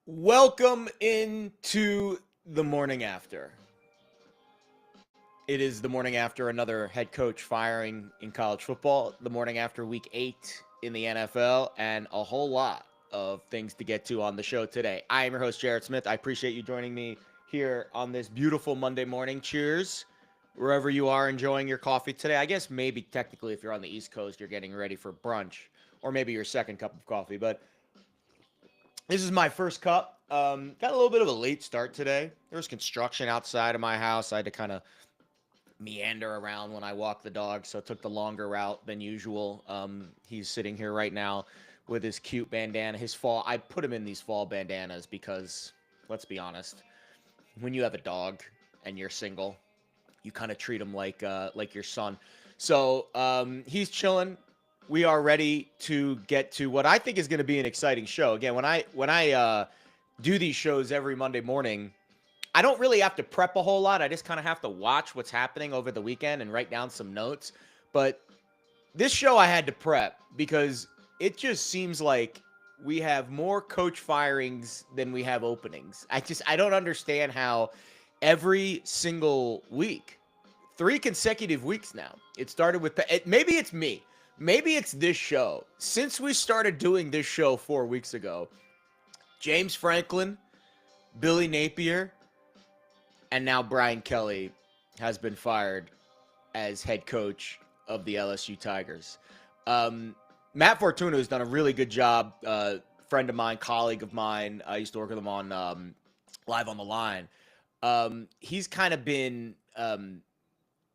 Welcome into the morning after. It is the morning after another head coach firing in college football, the morning after week 8 in the NFL, and a whole lot of things to get to on the show today. I am your host, Jared Smith. I appreciate you joining me here on this beautiful Monday morning. Cheers, wherever you are enjoying your coffee today. I guess maybe technically, if you're on the East Coast, you're getting ready for brunch, or maybe your second cup of coffee, but this is my first cup. Got a little bit of a late start today. There was construction outside of my house. I had to kind of meander around when I walk the dog, so I took the longer route than usual. He's sitting here right now with his cute bandana. I put him in these fall bandanas because, let's be honest, when you have a dog and you're single, you kind of treat him like your son. So he's chilling. We are ready to get to what I think is going to be an exciting show. Again, when I do these shows every Monday morning, I don't really have to prep a whole lot. I just kind of have to watch what's happening over the weekend and write down some notes. But this show I had to prep because it just seems like we have more coach firings than we have openings. I don't understand how every single week, 3 consecutive weeks now. It started with maybe it's me. Maybe it's this show. Since we started doing this show 4 weeks ago, James Franklin, Billy Napier, and now Brian Kelly has been fired as head coach of the LSU Tigers. Matt Fortuna has done a really good job. Friend of mine, colleague of mine. I used to work with him on Live on the Line. He's kind of been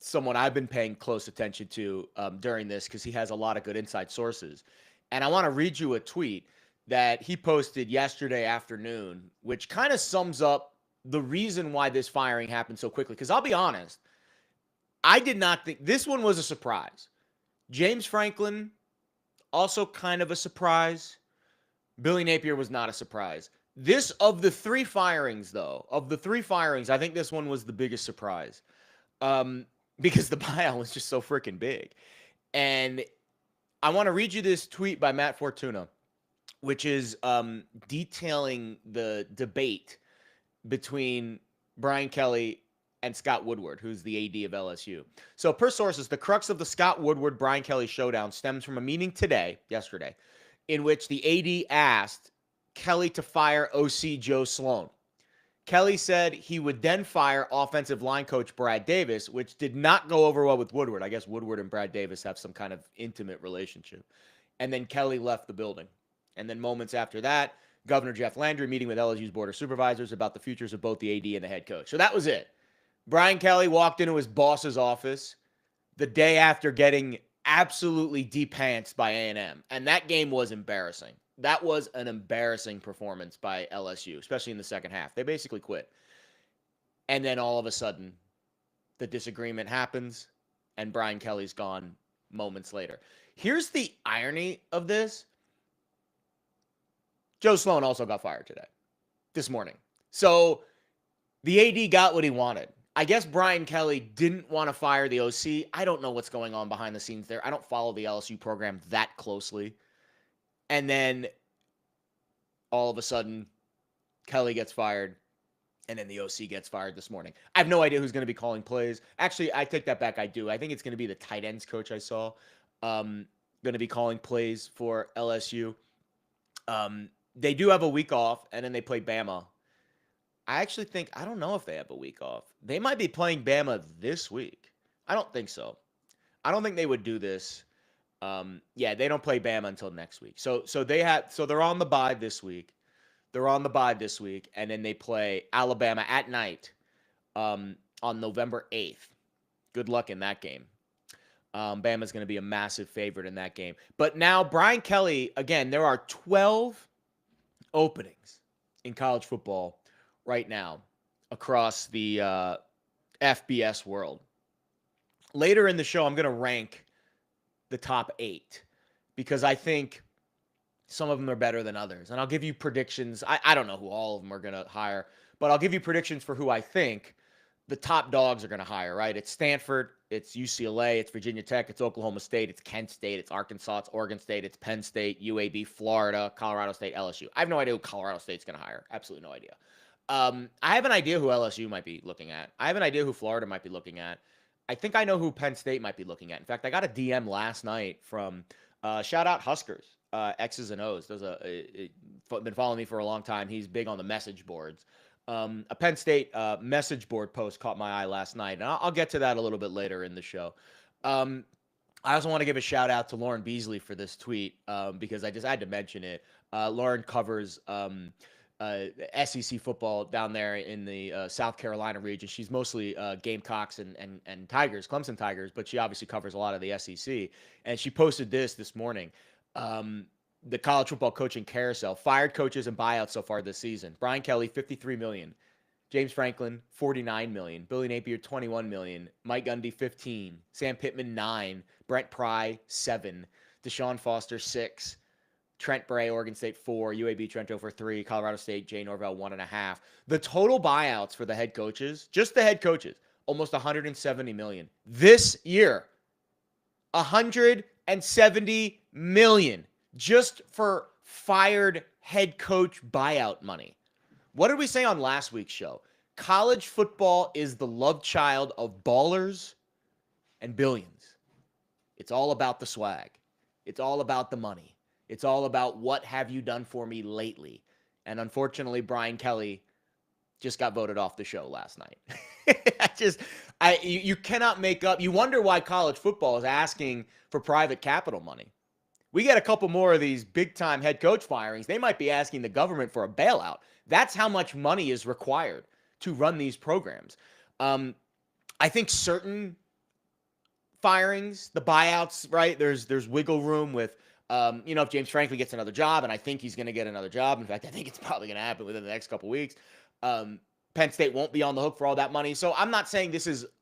someone I've been paying close attention to during this because he has a lot of good inside sources. And I want to read you a tweet that he posted yesterday afternoon, which kind of sums up the reason why this firing happened so quickly. Because I'll be honest, I did not think this one was a surprise. James Franklin, also kind of a surprise. Billy Napier was not a surprise. Of the three firings, I think this one was the biggest surprise. Because the buyout was just so freaking big. And I want to read you this tweet by Matt Fortuna, which is detailing the debate between Brian Kelly and Scott Woodward, who's the AD of LSU. So per sources, the crux of the Scott Woodward-Brian Kelly showdown stems from a meeting yesterday, in which the AD asked Kelly to fire OC Joe Sloan. Kelly said he would then fire offensive line coach Brad Davis, which did not go over well with Woodward. I guess Woodward and Brad Davis have some kind of intimate relationship. And then Kelly left the building. And then moments after that, Governor Jeff Landry meeting with LSU's Board of Supervisors about the futures of both the AD and the head coach. So that was it. Brian Kelly walked into his boss's office the day after getting absolutely depantsed by A&M. And that game was embarrassing. That was an embarrassing performance by LSU, especially in the second half. They basically quit. And then all of a sudden, the disagreement happens, and Brian Kelly's gone moments later. Here's the irony of this. Joe Sloan also got fired this morning. So the AD got what he wanted. I guess Brian Kelly didn't want to fire the OC. I don't know what's going on behind the scenes there. I don't follow the LSU program that closely. And then all of a sudden, Kelly gets fired, and then the OC gets fired this morning. I have no idea who's going to be calling plays. Actually, I take that back. I do. I think it's going to be the tight ends coach I saw going to be calling plays for LSU. They do have a week off, and then they play Bama. I don't know if they have a week off. They might be playing Bama this week. I don't think so. I don't think they would do this. They don't play Bama until next week. So they're on the bye this week. And then they play Alabama at night on November 8th. Good luck in that game. Bama's going to be a massive favorite in that game. But now Brian Kelly, again, there are 12 openings in college football right now across the FBS world. Later in the show, I'm going to rank the top 8 because I think some of them are better than others. And I'll give you predictions. I don't know who all of them are going to hire, but I'll give you predictions for who I think the top dogs are going to hire, right? It's Stanford, it's UCLA, it's Virginia Tech, it's Oklahoma State, it's Kent State, it's Arkansas, it's Oregon State, it's Penn State, UAB, Florida, Colorado State, LSU. I have no idea who Colorado State's going to hire. Absolutely no idea. I have an idea who LSU might be looking at. I have an idea who Florida might be looking at. I think I know who Penn State might be looking at. In fact, I got a DM last night from shout out Huskers, X's and O's. There's been following me for a long time. He's big on the message boards. A Penn State message board post caught my eye last night, and I'll get to that a little bit later in the show. I also want to give a shout out to Lauren Beasley for this tweet because I had to mention it. Lauren covers SEC football down there in the South Carolina region. She's mostly Gamecocks and Tigers, Clemson Tigers, but she obviously covers a lot of the SEC. And she posted this morning. The college football coaching carousel, fired coaches and buyouts so far this season. Brian Kelly, $53 million. James Franklin, $49 million. Billy Napier, $21 million. Mike Gundy, $15 million. Sam Pittman, $9 million. Brent Pry, $7 million. Deshaun Foster, $6 million. Trent Bray, Oregon State, $4 million. UAB Trento for $3 million. Colorado State, Jay Norvell, $1.5 million. The total buyouts for the head coaches, just the head coaches, almost $170 million. This year, $170 million. Just for fired head coach buyout money. What did we say on last week's show? College football is the love child of ballers and billions. It's all about the swag. It's all about the money. It's all about what have you done for me lately. And unfortunately, Brian Kelly just got voted off the show last night. You cannot make up. You wonder why college football is asking for private capital money. We get a couple more of these big-time head coach firings, they might be asking the government for a bailout. That's how much money is required to run these programs. I think certain firings, the buyouts, right? There's wiggle room with, if James Franklin gets another job, and I think he's going to get another job. In fact, I think it's probably going to happen within the next couple weeks. Penn State won't be on the hook for all that money. So I'm not saying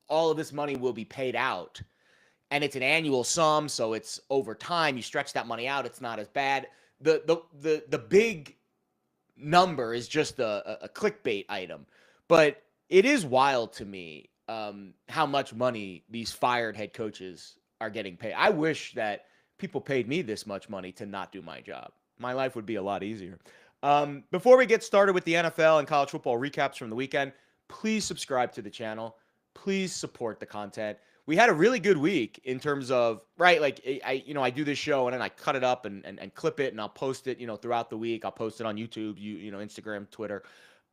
all of this money will be paid out. And it's an annual sum, so it's over time. You stretch that money out, it's not as bad. The big number is just a clickbait item. But it is wild to me how much money these fired head coaches are getting paid. I wish that people paid me this much money to not do my job. My life would be a lot easier. Before we get started with the NFL and college football recaps from the weekend, please subscribe to the channel. Please support the content. We had a really good week in terms of, right, like I do this show and then I cut it up and clip it and I'll post it, throughout the week. I'll post it on YouTube, Instagram, Twitter.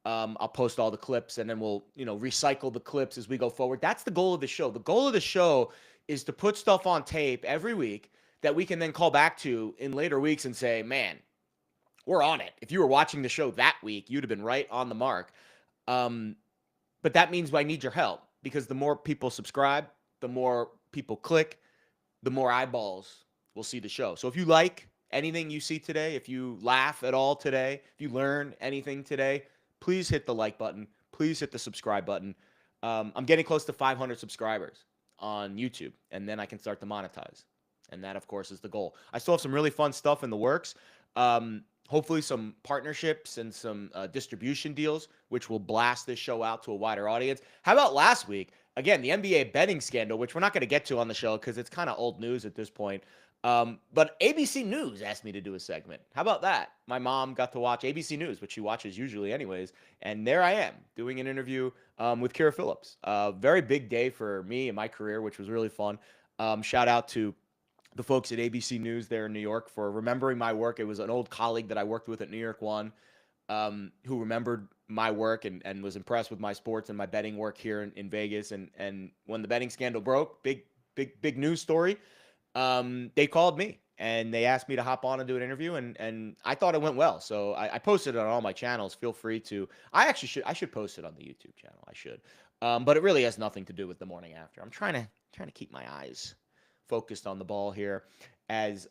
I'll post all the clips and then we'll, recycle the clips as we go forward. That's the goal of the show. The goal of the show is to put stuff on tape every week that we can then call back to in later weeks and say, man, we're on it. If you were watching the show that week, you'd have been right on the mark. But that means I need your help because the more people subscribe, the more people click, the more eyeballs will see the show. So if you like anything you see today, if you laugh at all today, if you learn anything today, please hit the like button. Please hit the subscribe button. I'm getting close to 500 subscribers on YouTube, and then I can start to monetize. And that, of course, is the goal. I still have some really fun stuff in the works. Hopefully some partnerships and some distribution deals, which will blast this show out to a wider audience. How about last week? Again, the NBA betting scandal, which we're not going to get to on the show because it's kind of old news at this point. But ABC News asked me to do a segment. How about that? My mom got to watch ABC News, which she watches usually anyways. And there I am doing an interview with Kira Phillips. Very big day for me and my career, which was really fun. Shout out to the folks at ABC News there in New York for remembering my work. It was an old colleague that I worked with at New York One who remembered my work and was impressed with my sports and my betting work here in Vegas. And when the betting scandal broke, big news story, they called me and they asked me to hop on and do an interview. And I thought it went well. So I posted it on all my channels. Feel free to. I should post it on the YouTube channel. I should. But it really has nothing to do with the morning after. I'm trying to keep my eyes focused on the ball here as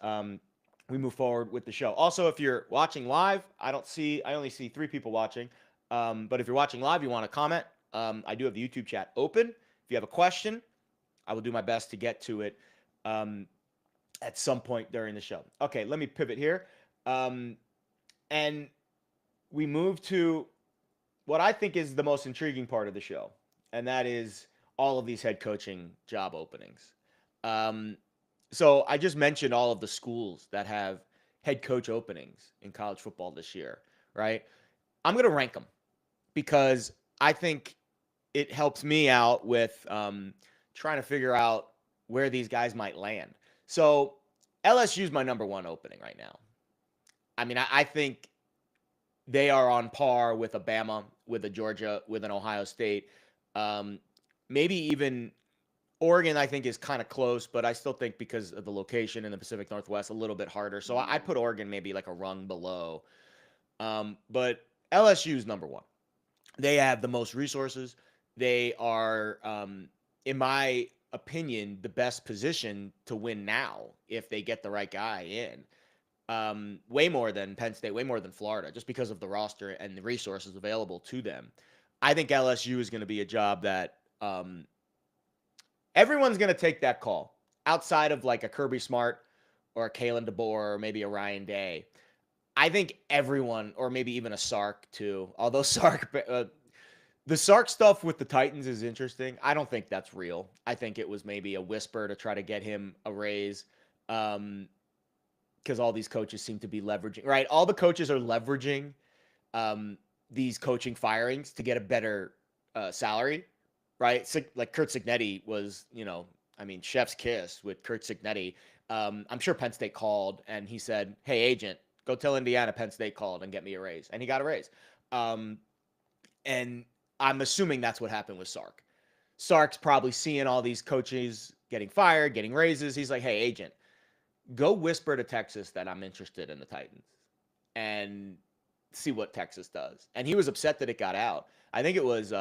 we move forward with the show. Also, if you're watching live, I only see 3 people watching. But if you're watching live, you want to comment, I do have the YouTube chat open. If you have a question, I will do my best to get to it at some point during the show. Okay, let me pivot here. And we move to what I think is the most intriguing part of the show. and that is all of these head coaching job openings. Um, so I just mentioned all of the schools that have head coach openings in college football this year, right? I'm going to rank them because I think it helps me out with trying to figure out where these guys might land. So LSU is my number one opening right now. I mean, I think they are on par with a Bama, with a Georgia, with an Ohio State. Um, Maybe even Oregon, I think, is kind of close, but I still think because of the location in the Pacific Northwest, a little bit harder. So I put Oregon maybe like a rung below. But LSU is number one. They have the most resources. They are, in my opinion, the best position to win now if they get the right guy in. Way more than Penn State, way more than Florida, just because of the roster and the resources available to them. I think LSU is going to be a job that everyone's going to take that call outside of like a Kirby Smart or a Kalen DeBoer or maybe a Ryan Day. I think everyone, or maybe even a Sark too, although the Sark stuff with the Titans is interesting. I don't think that's real. I think it was maybe a whisper to try to get him a raise. Because all these coaches seem to be leveraging, right? All the coaches are leveraging these coaching firings to get a better salary, right? So, like Kurt Signetti was, I mean, chef's kiss with Kurt Signetti. I'm sure Penn State called and he said, "Hey, agent, go tell Indiana Penn State called and get me a raise," and he got a raise. And I'm assuming that's what happened with Sark. Sark's probably seeing all these coaches getting fired, getting raises. He's like, "Hey, agent, go whisper to Texas that I'm interested in the Titans and see what Texas does." And he was upset that it got out. I think it was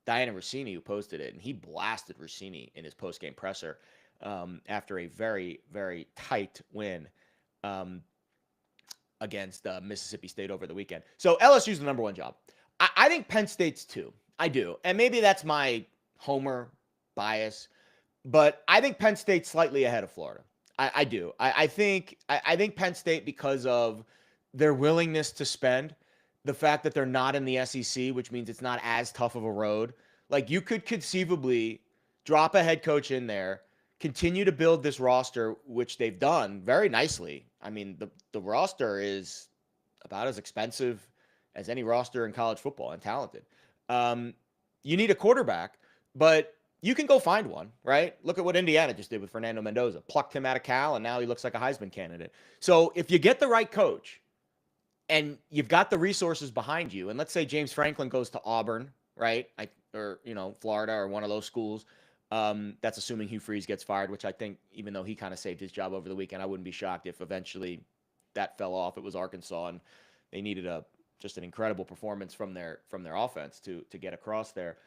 Diana Rossini who posted it, and he blasted Rossini in his post-game presser after a very, very tight win against Mississippi State over the weekend. So LSU's the number one job. I think Penn State's too. I do. And maybe that's my homer bias, but I think Penn State's slightly ahead of Florida. I do. I think Penn State, because of their willingness to spend, the fact that they're not in the SEC, which means it's not as tough of a road. Like, you could conceivably drop a head coach in there, continue to build this roster, which they've done very nicely. I mean, the roster is about as expensive as any roster in college football and talented. You need a quarterback, but you can go find one, right? Look at what Indiana just did with Fernando Mendoza. Plucked him out of Cal, and now he looks like a Heisman candidate. So if you get the right coach and you've got the resources behind you, and let's say James Franklin goes to Auburn, right? Or Florida or one of those schools. That's assuming Hugh Freeze gets fired, which I think, even though he kind of saved his job over the weekend, I wouldn't be shocked if eventually that fell off. It was Arkansas, and they needed just an incredible performance from their offense to get across there.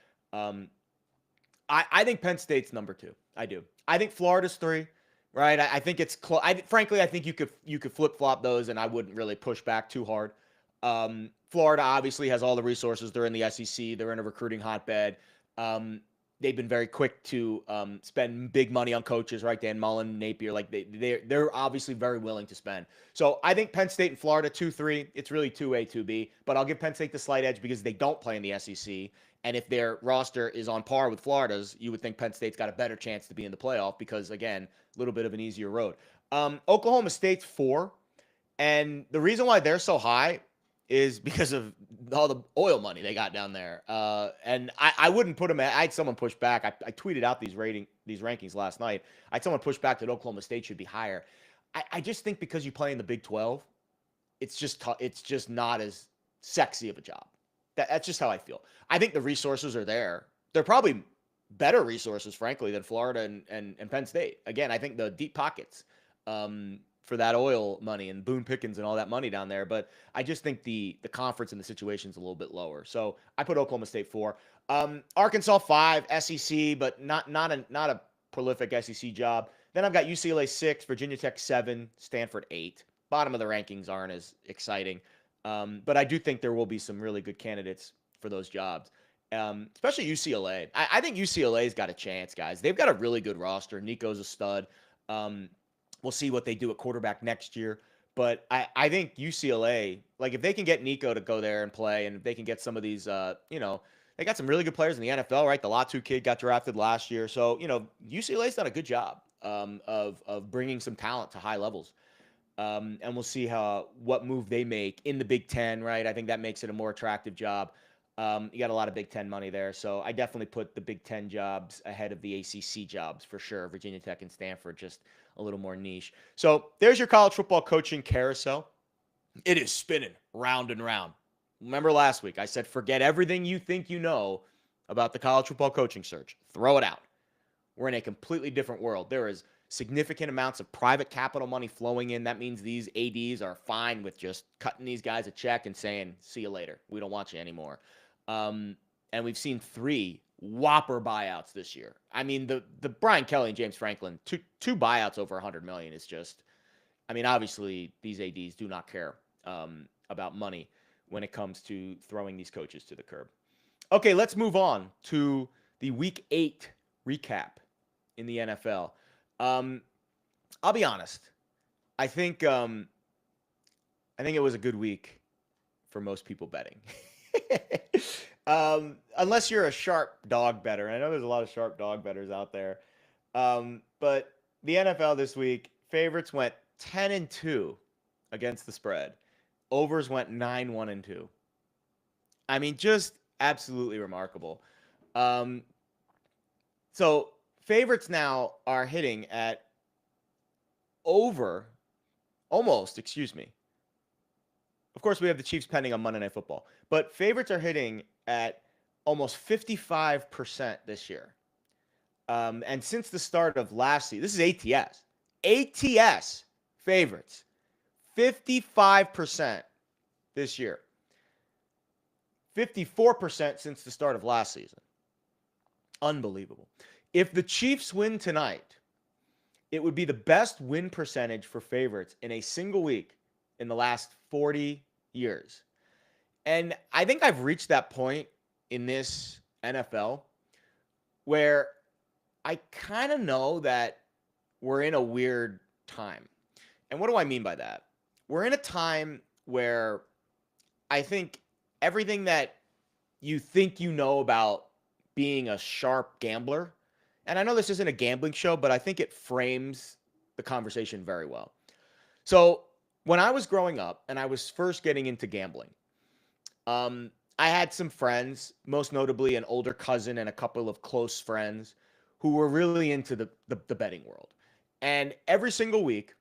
I think Penn State's number two. I do. I think Florida's three, right? I think it's close. Frankly, I think you could flip flop those, and I wouldn't really push back too hard. Florida obviously has all the resources. They're in the SEC. They're in a recruiting hotbed. They've been very quick to spend big money on coaches, right? Dan Mullen, Napier, like they're obviously very willing to spend. So I think Penn State and Florida 2-3. It's really 2A, 2B, but I'll give Penn State the slight edge because they don't play in the SEC. And if their roster is on par with Florida's, you would think Penn State's got a better chance to be in the playoff because, again, a little bit of an easier road. Oklahoma State's 4. And the reason why they're so high is because of all the oil money they got down there. And I wouldn't put them at – I had someone push back. I tweeted out these rankings last night. I had someone push back that Oklahoma State should be higher. I just think because you play in the Big 12, it's just not as sexy of a job. That's just how I feel. I think the resources are there. They're probably better resources, frankly, than Florida and Penn State. Again, I think the deep pockets for that oil money and Boone Pickens and all that money down there. But I just think the conference and the situation's a little bit lower. So I put Oklahoma State 4. Arkansas 5, SEC, but not a prolific SEC job. Then I've got UCLA 6, Virginia Tech 7, Stanford 8. Bottom of the rankings aren't as exciting. But I do think there will be some really good candidates for those jobs, especially UCLA. I think UCLA's got a chance, guys. They've got a really good roster. Nico's a stud. We'll see what they do at quarterback next year. But I think UCLA, like if they can get Nico to go there and play, and if they can get some of these, They got some really good players in the NFL, right? The Latu kid got drafted last year. So, UCLA's done a good job of bringing some talent to high levels. And we'll see what move they make in the Big Ten, right? I think that makes it a more attractive job. You got a lot of Big Ten money there, so I definitely put the Big Ten jobs ahead of the ACC jobs for sure. Virginia Tech and Stanford just a little more niche. So there's your college football coaching carousel. It is spinning round and round. Remember last week I said forget everything you think you know about the college football coaching search. Throw it out. We're in a completely different world. There is significant amounts of private capital money flowing in. That means these ADs are fine with just cutting these guys a check and saying, see you later. We don't want you anymore. And we've seen 3 whopper buyouts this year. I mean, the Brian Kelly and James Franklin, two buyouts over $100 million is just, I mean, obviously these ADs do not care about money when it comes to throwing these coaches to the curb. Okay, let's move on to the Week 8 recap in the NFL. I'll be honest. I think it was a good week for most people betting. Unless you're a sharp dog bettor. I know there's a lot of sharp dog bettors out there. But the NFL this week, favorites went 10-2 against the spread. Overs went 9-1-2. I mean, just absolutely remarkable. So favorites now are hitting at over, almost, excuse me. Of course, we have the Chiefs pending on Monday Night Football. But favorites are hitting at almost 55% this year. And since the start of last season, this is ATS. ATS favorites, 55% this year. 54% since the start of last season. Unbelievable. If the Chiefs win tonight, it would be the best win percentage for favorites in a single week in the last 40 years. And I think I've reached that point in this NFL where I kind of know that we're in a weird time. And what do I mean by that? We're in a time where I think everything that you think you know about being a sharp gambler, and I know this isn't a gambling show, but I think it frames the conversation very well. So when I was growing up and I was first getting into gambling, I had some friends, most notably an older cousin and a couple of close friends who were really into the betting world. And every single week,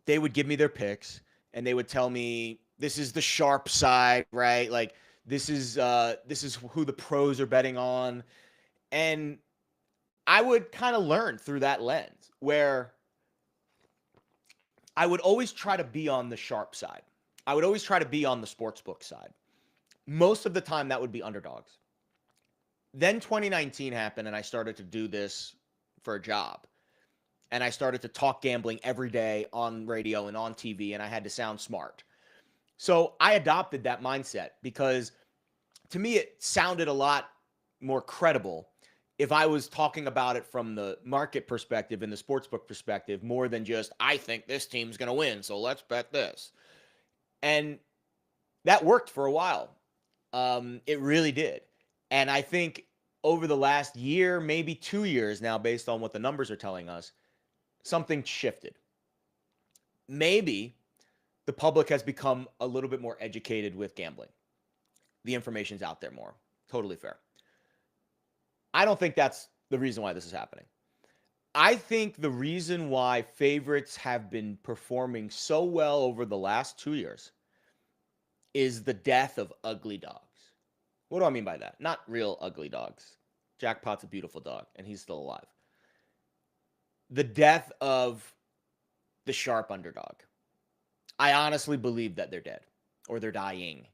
they would give me their picks and they would tell me, this is the sharp side, right? Like, this is who the pros are betting on. And I would kind of learn through that lens where I would always try to be on the sharp side. I would always try to be on the sportsbook side. Most of the time, that would be underdogs. Then 2019 happened, and I started to do this for a job. And I started to talk gambling every day on radio and on TV, and I had to sound smart. So I adopted that mindset because to me, it sounded a lot more credible if I was talking about it from the market perspective and the sportsbook perspective more than just, I think this team's going to win, so let's bet this. And that worked for a while. It really did. And I think over the last year, maybe 2 years now, based on what the numbers are telling us, something shifted. Maybe the public has become a little bit more educated with gambling. The information's out there more. Totally fair. I don't think that's the reason why this is happening. I think the reason why favorites have been performing so well over the last 2 years is the death of ugly dogs. What do I mean by that? Not real ugly dogs. Jackpot's a beautiful dog, and he's still alive. The death of the sharp underdog. I honestly believe that they're dead, or they're dying.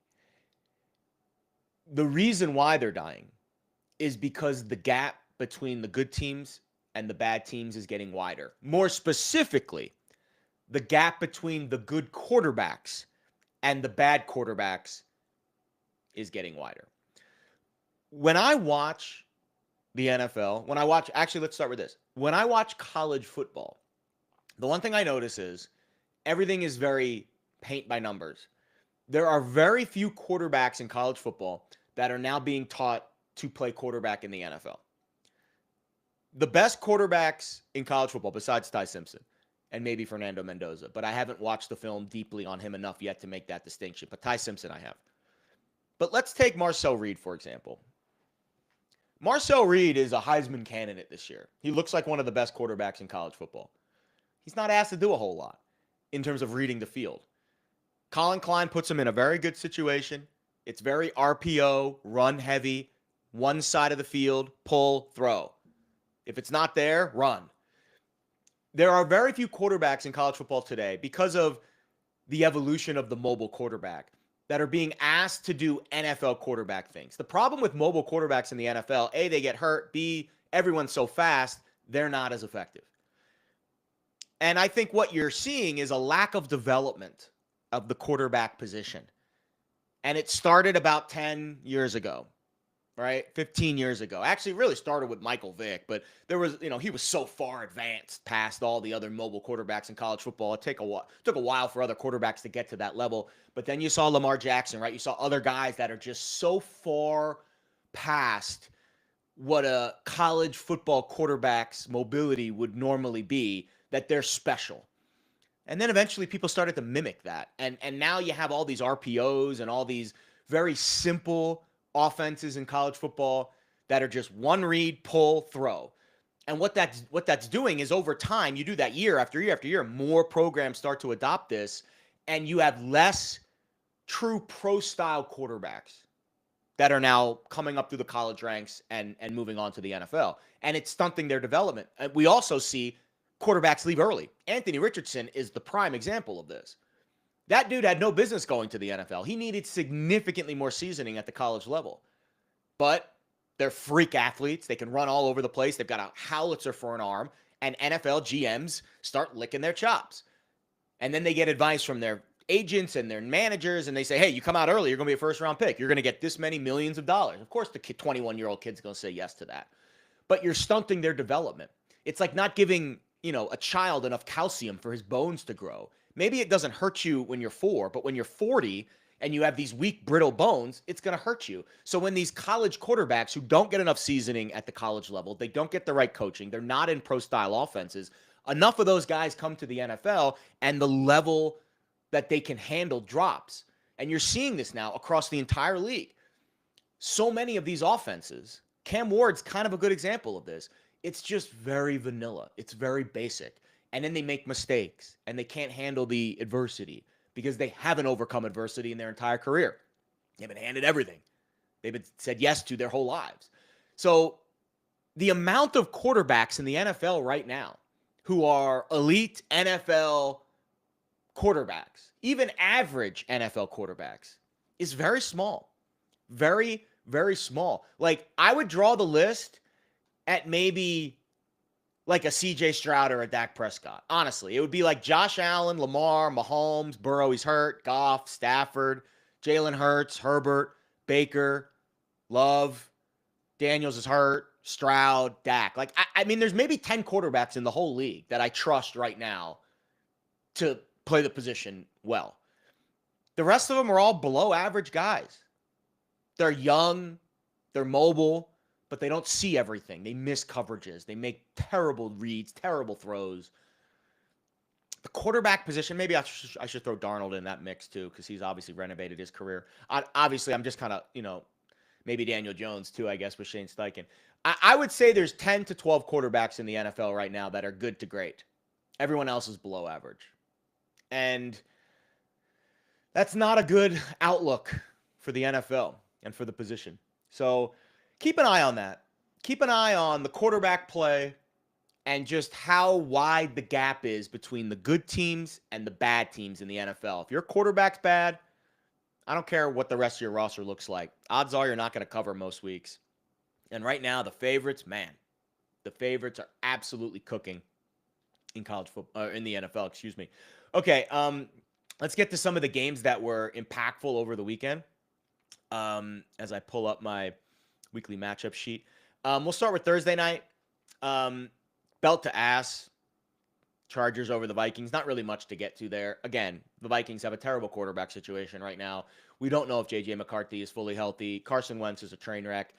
The reason why they're dying is because the gap between the good teams and the bad teams is getting wider. More specifically, the gap between the good quarterbacks and the bad quarterbacks is getting wider. When I watch the NFL, let's start with this. When I watch college football, the one thing I notice is everything is very paint by numbers. There are very few quarterbacks in college football that are now being taught to play quarterback in the NFL. The best quarterbacks in college football, besides Ty Simpson and maybe Fernando Mendoza, but I haven't watched the film deeply on him enough yet to make that distinction. But Ty Simpson, I have. But let's take Marcel Reed, for example. Marcel Reed is a Heisman candidate this year. He looks like one of the best quarterbacks in college football. He's not asked to do a whole lot in terms of reading the field. Colin Klein puts him in a very good situation. It's very RPO, run heavy, one side of the field, pull, throw. If it's not there, run. There are very few quarterbacks in college football today because of the evolution of the mobile quarterback that are being asked to do NFL quarterback things. The problem with mobile quarterbacks in the NFL, A, they get hurt. B, everyone's so fast, they're not as effective. And I think what you're seeing is a lack of development of the quarterback position. And it started about 10 years ago, right? 15 years ago. Actually, it really started with Michael Vick, but there was, he was so far advanced past all the other mobile quarterbacks in college football. It took a while for other quarterbacks to get to that level. But then you saw Lamar Jackson, right? You saw other guys that are just so far past what a college football quarterback's mobility would normally be that they're special. And then eventually people started to mimic that. And now you have all these RPOs and all these very simple offenses in college football that are just one read, pull, throw. And what that's doing is over time, you do that year after year after year, more programs start to adopt this, and you have less true pro-style quarterbacks that are now coming up through the college ranks and moving on to the NFL. And it's stunting their development. We also see quarterbacks leave early. Anthony Richardson is the prime example of this. That dude had no business going to the NFL. He needed significantly more seasoning at the college level. But they're freak athletes. They can run all over the place. They've got a howitzer for an arm. And NFL GMs start licking their chops. And then they get advice from their agents and their managers, and they say, hey, you come out early, you're going to be a first-round pick. You're going to get this many millions of dollars. Of course, the 21-year-old kid's going to say yes to that. But you're stunting their development. It's like not giving a child enough calcium for his bones to grow. Maybe it doesn't hurt you when you're 4, but when you're 40 and you have these weak, brittle bones, it's going to hurt you. So when these college quarterbacks who don't get enough seasoning at the college level, they don't get the right coaching, they're not in pro-style offenses, enough of those guys come to the NFL and the level that they can handle drops. And you're seeing this now across the entire league. So many of these offenses, Cam Ward's kind of a good example of this. It's just very vanilla. It's very basic. And then they make mistakes and they can't handle the adversity because they haven't overcome adversity in their entire career. They've been handed everything. They've been said yes to their whole lives. So the amount of quarterbacks in the NFL right now who are elite NFL quarterbacks, even average NFL quarterbacks, is very small. Very, very small. Like, I would draw the list at maybe like a CJ Stroud or a Dak Prescott. Honestly, it would be like Josh Allen, Lamar, Mahomes, Burrow, he's hurt, Goff, Stafford, Jalen Hurts, Herbert, Baker, Love, Daniels is hurt, Stroud, Dak. Like, I mean, there's maybe 10 quarterbacks in the whole league that I trust right now to play the position well. The rest of them are all below average guys. They're young, they're mobile, but they don't see everything. They miss coverages. They make terrible reads, terrible throws. The quarterback position, maybe I should throw Darnold in that mix too, because he's obviously renovated his career. Obviously, I'm just kind of, maybe Daniel Jones too, I guess, with Shane Steichen. I would say there's 10 to 12 quarterbacks in the NFL right now that are good to great. Everyone else is below average. And that's not a good outlook for the NFL and for the position. So keep an eye on that. Keep an eye on the quarterback play and just how wide the gap is between the good teams and the bad teams in the NFL. If your quarterback's bad, I don't care what the rest of your roster looks like. Odds are you're not going to cover most weeks. And right now, the favorites are absolutely cooking in college football, in the NFL, excuse me. Okay, let's get to some of the games that were impactful over the weekend. As I pull up my weekly matchup sheet. We'll start with Thursday night. Belt to ass. Chargers over the Vikings. Not really much to get to there. Again, the Vikings have a terrible quarterback situation right now. We don't know if J.J. McCarthy is fully healthy. Carson Wentz is a train wreck.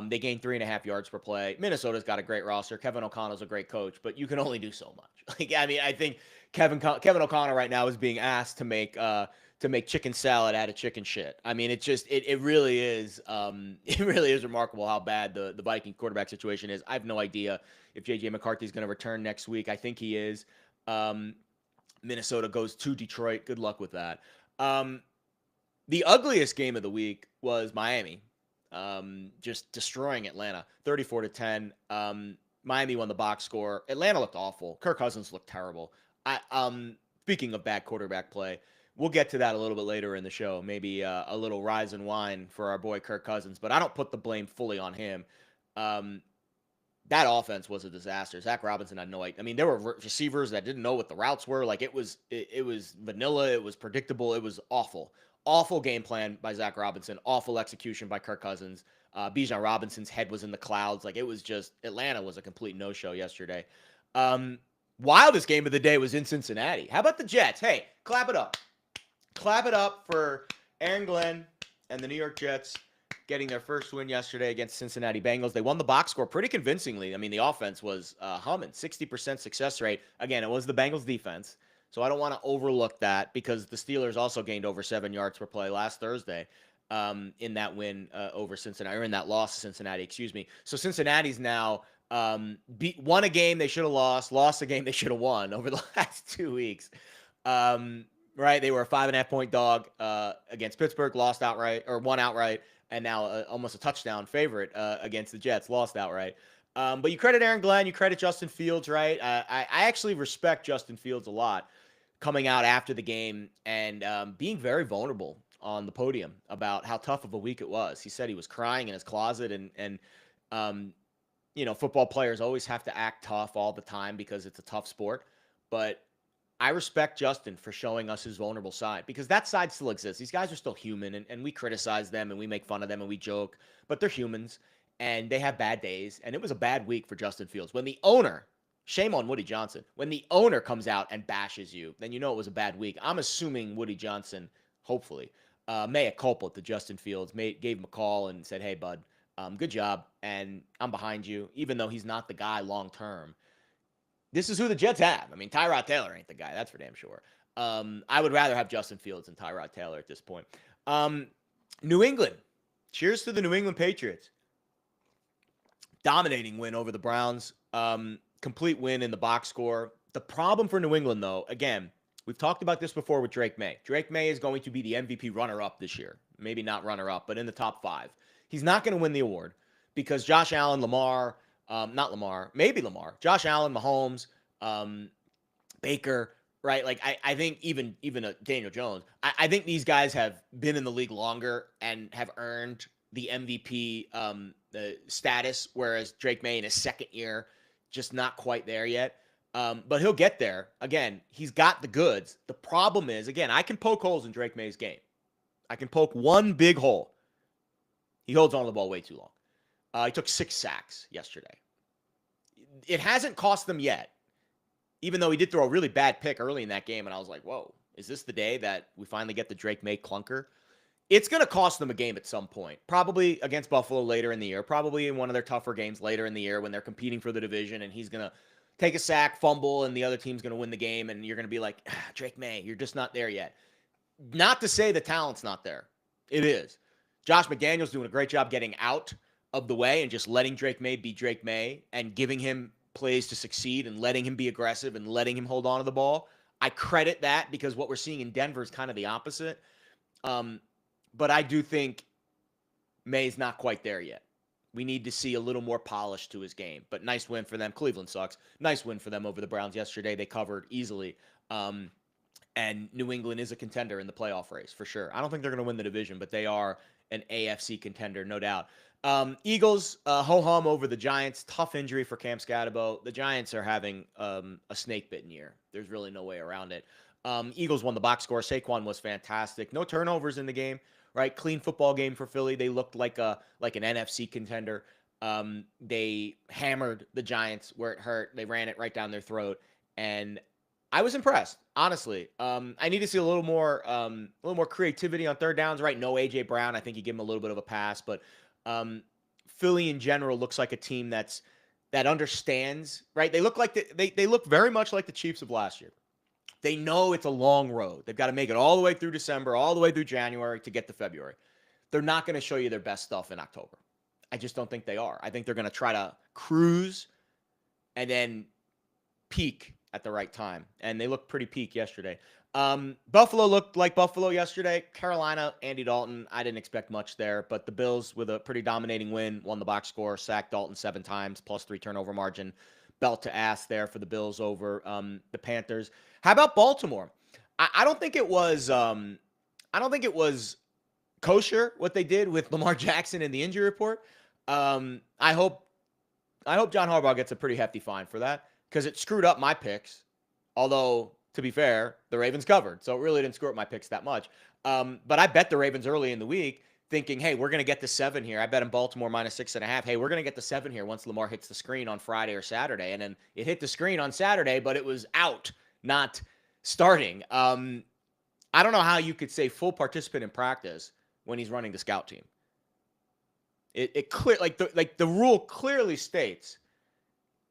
They gained 3.5 yards per play. Minnesota's got a great roster. Kevin O'Connell's a great coach, but you can only do so much. I think Kevin O'Connell right now is being asked to make chicken salad out of chicken shit. It really is it really is remarkable how bad the Viking quarterback situation is. I have no idea if JJ McCarthy is going to return next week. I think he is. Minnesota goes to Detroit. Good luck with that. The ugliest game of the week was Miami. Just destroying Atlanta, 34-10. Miami won the box score. Atlanta looked awful. Kirk Cousins looked terrible. Speaking of bad quarterback play, we'll get to that a little bit later in the show. Maybe a little rise and wine for our boy Kirk Cousins, but I don't put the blame fully on him. That offense was a disaster. Zach Robinson had no idea. I mean, there were receivers that didn't know what the routes were. Like it was vanilla. It was predictable. It was awful. Awful game plan by Zach Robinson. Awful execution by Kirk Cousins. Bijan Robinson's head was in the clouds. Like it was just Atlanta was a complete no-show yesterday. Wildest game of the day was in Cincinnati. How about the Jets? Hey, clap it up. Clap it up for Aaron Glenn and the New York Jets getting their first win yesterday against Cincinnati Bengals. They won the box score pretty convincingly. I mean, the offense was humming, 60% success rate. Again, it was the Bengals defense, so I don't want to overlook that because the Steelers also gained over 7 yards per play last Thursday in that win over Cincinnati, or in that loss to Cincinnati, excuse me. So Cincinnati's now won a game they should have lost a game they should have won over the last 2 weeks. Right, they were a 5.5 point dog against Pittsburgh, lost outright, or won outright, and now almost a touchdown favorite against the Jets, lost outright. But you credit Aaron Glenn, you credit Justin Fields, right? I actually respect Justin Fields a lot, coming out after the game and being very vulnerable on the podium about how tough of a week it was. He said he was crying in his closet, and football players always have to act tough all the time because it's a tough sport. But I respect Justin for showing us his vulnerable side because that side still exists. These guys are still human, and we criticize them and we make fun of them and we joke, but they're humans and they have bad days. And it was a bad week for Justin Fields. When the owner, shame on Woody Johnson, when the owner comes out and bashes you, then you know it was a bad week. I'm assuming Woody Johnson, hopefully, mea culpa to Justin Fields, gave him a call and said, hey, bud, good job, and I'm behind you, even though he's not the guy long term. This is who the Jets have. I mean, Tyrod Taylor ain't the guy. That's for damn sure. I would rather have Justin Fields than Tyrod Taylor at this point. New England. Cheers to the New England Patriots. Dominating win over the Browns. Complete win in the box score. The problem for New England, though, again, we've talked about this before with Drake May. Drake May is going to be the MVP runner-up this year. Maybe not runner-up, but in the top 5. He's not going to win the award because Josh Allen, Josh Allen, Mahomes, Baker, right? Like I think even Daniel Jones, I think these guys have been in the league longer and have earned the MVP status, whereas Drake May in his second year, just not quite there yet. But he'll get there. Again, he's got the goods. The problem is, again, I can poke holes in Drake May's game. I can poke one big hole. He holds on to the ball way too long. He took 6 sacks yesterday. It hasn't cost them yet, even though he did throw a really bad pick early in that game, and I was like, whoa, is this the day that we finally get the Drake May clunker? It's going to cost them a game at some point, probably against Buffalo later in the year, probably in one of their tougher games later in the year when they're competing for the division, and he's going to take a sack, fumble, and the other team's going to win the game, and you're going to be like, Drake May, you're just not there yet. Not to say the talent's not there. It is. Josh McDaniels doing a great job getting out of the way and just letting Drake May be Drake May and giving him plays to succeed and letting him be aggressive and letting him hold on to the ball. I credit that because what we're seeing in Denver is kind of the opposite. But I do think May's not quite there yet. We need to see a little more polish to his game. But nice win for them. Cleveland sucks. Nice win for them over the Browns yesterday. They covered easily. And New England is a contender in the playoff race for sure. I don't think they're going to win the division, but they are an AFC contender, no doubt. Eagles, ho-hum over the Giants. Tough injury for Cam Scatterbo. The Giants are having a snake-bitten year. There's really no way around it. Eagles won the box score. Saquon was fantastic. No turnovers in the game, right? Clean football game for Philly. They looked like an NFC contender. They hammered the Giants where it hurt. They ran it right down their throat. And I was impressed, honestly. I need to see a little more creativity on third downs. Right, no AJ Brown. I think you give him a little bit of a pass, but um, Philly in general looks like a team that understands. Right, they look like they look very much like the Chiefs of last year. They know it's a long road. They've got to make it all the way through December, all the way through January to get to February. They're not going to show you their best stuff in October. I just don't think they are. I think they're going to try to cruise and then peak at the right time. And they looked pretty peak yesterday. Buffalo looked like Buffalo yesterday. Carolina, Andy Dalton, I didn't expect much there, but the Bills with a pretty dominating win, won the box score, sacked Dalton 7 times, +3 turnover margin, belt to ass there for the Bills over the Panthers. How about Baltimore? I don't think it was. I don't think it was kosher what they did with Lamar Jackson in the injury report. I hope John Harbaugh gets a pretty hefty fine for that because it screwed up my picks. Although, to be fair, the Ravens covered, so it really didn't screw up my picks that much. But I bet the Ravens early in the week, thinking, hey, we're going to get to 7 here. I bet in Baltimore -6.5. Hey, we're going to get to 7 here once Lamar hits the screen on Friday or Saturday. And then it hit the screen on Saturday, but it was out, not starting. I don't know how you could say full participant in practice when he's running the scout team. It clear like the rule clearly states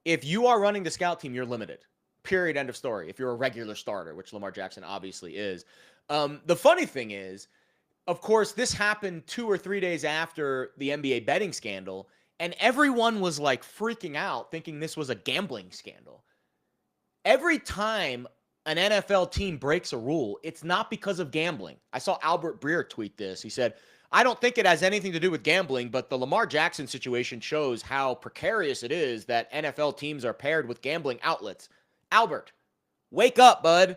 if you are running the scout team, you're limited. Period. End of story. If you're a regular starter, which Lamar Jackson obviously is. The funny thing is, of course, this happened 2 or 3 days after the NBA betting scandal, and everyone was like freaking out, thinking this was a gambling scandal. Every time an NFL team breaks a rule, it's not because of gambling. I saw Albert Breer tweet this. He said, I don't think it has anything to do with gambling, but the Lamar Jackson situation shows how precarious it is that NFL teams are paired with gambling outlets. Albert, wake up, bud.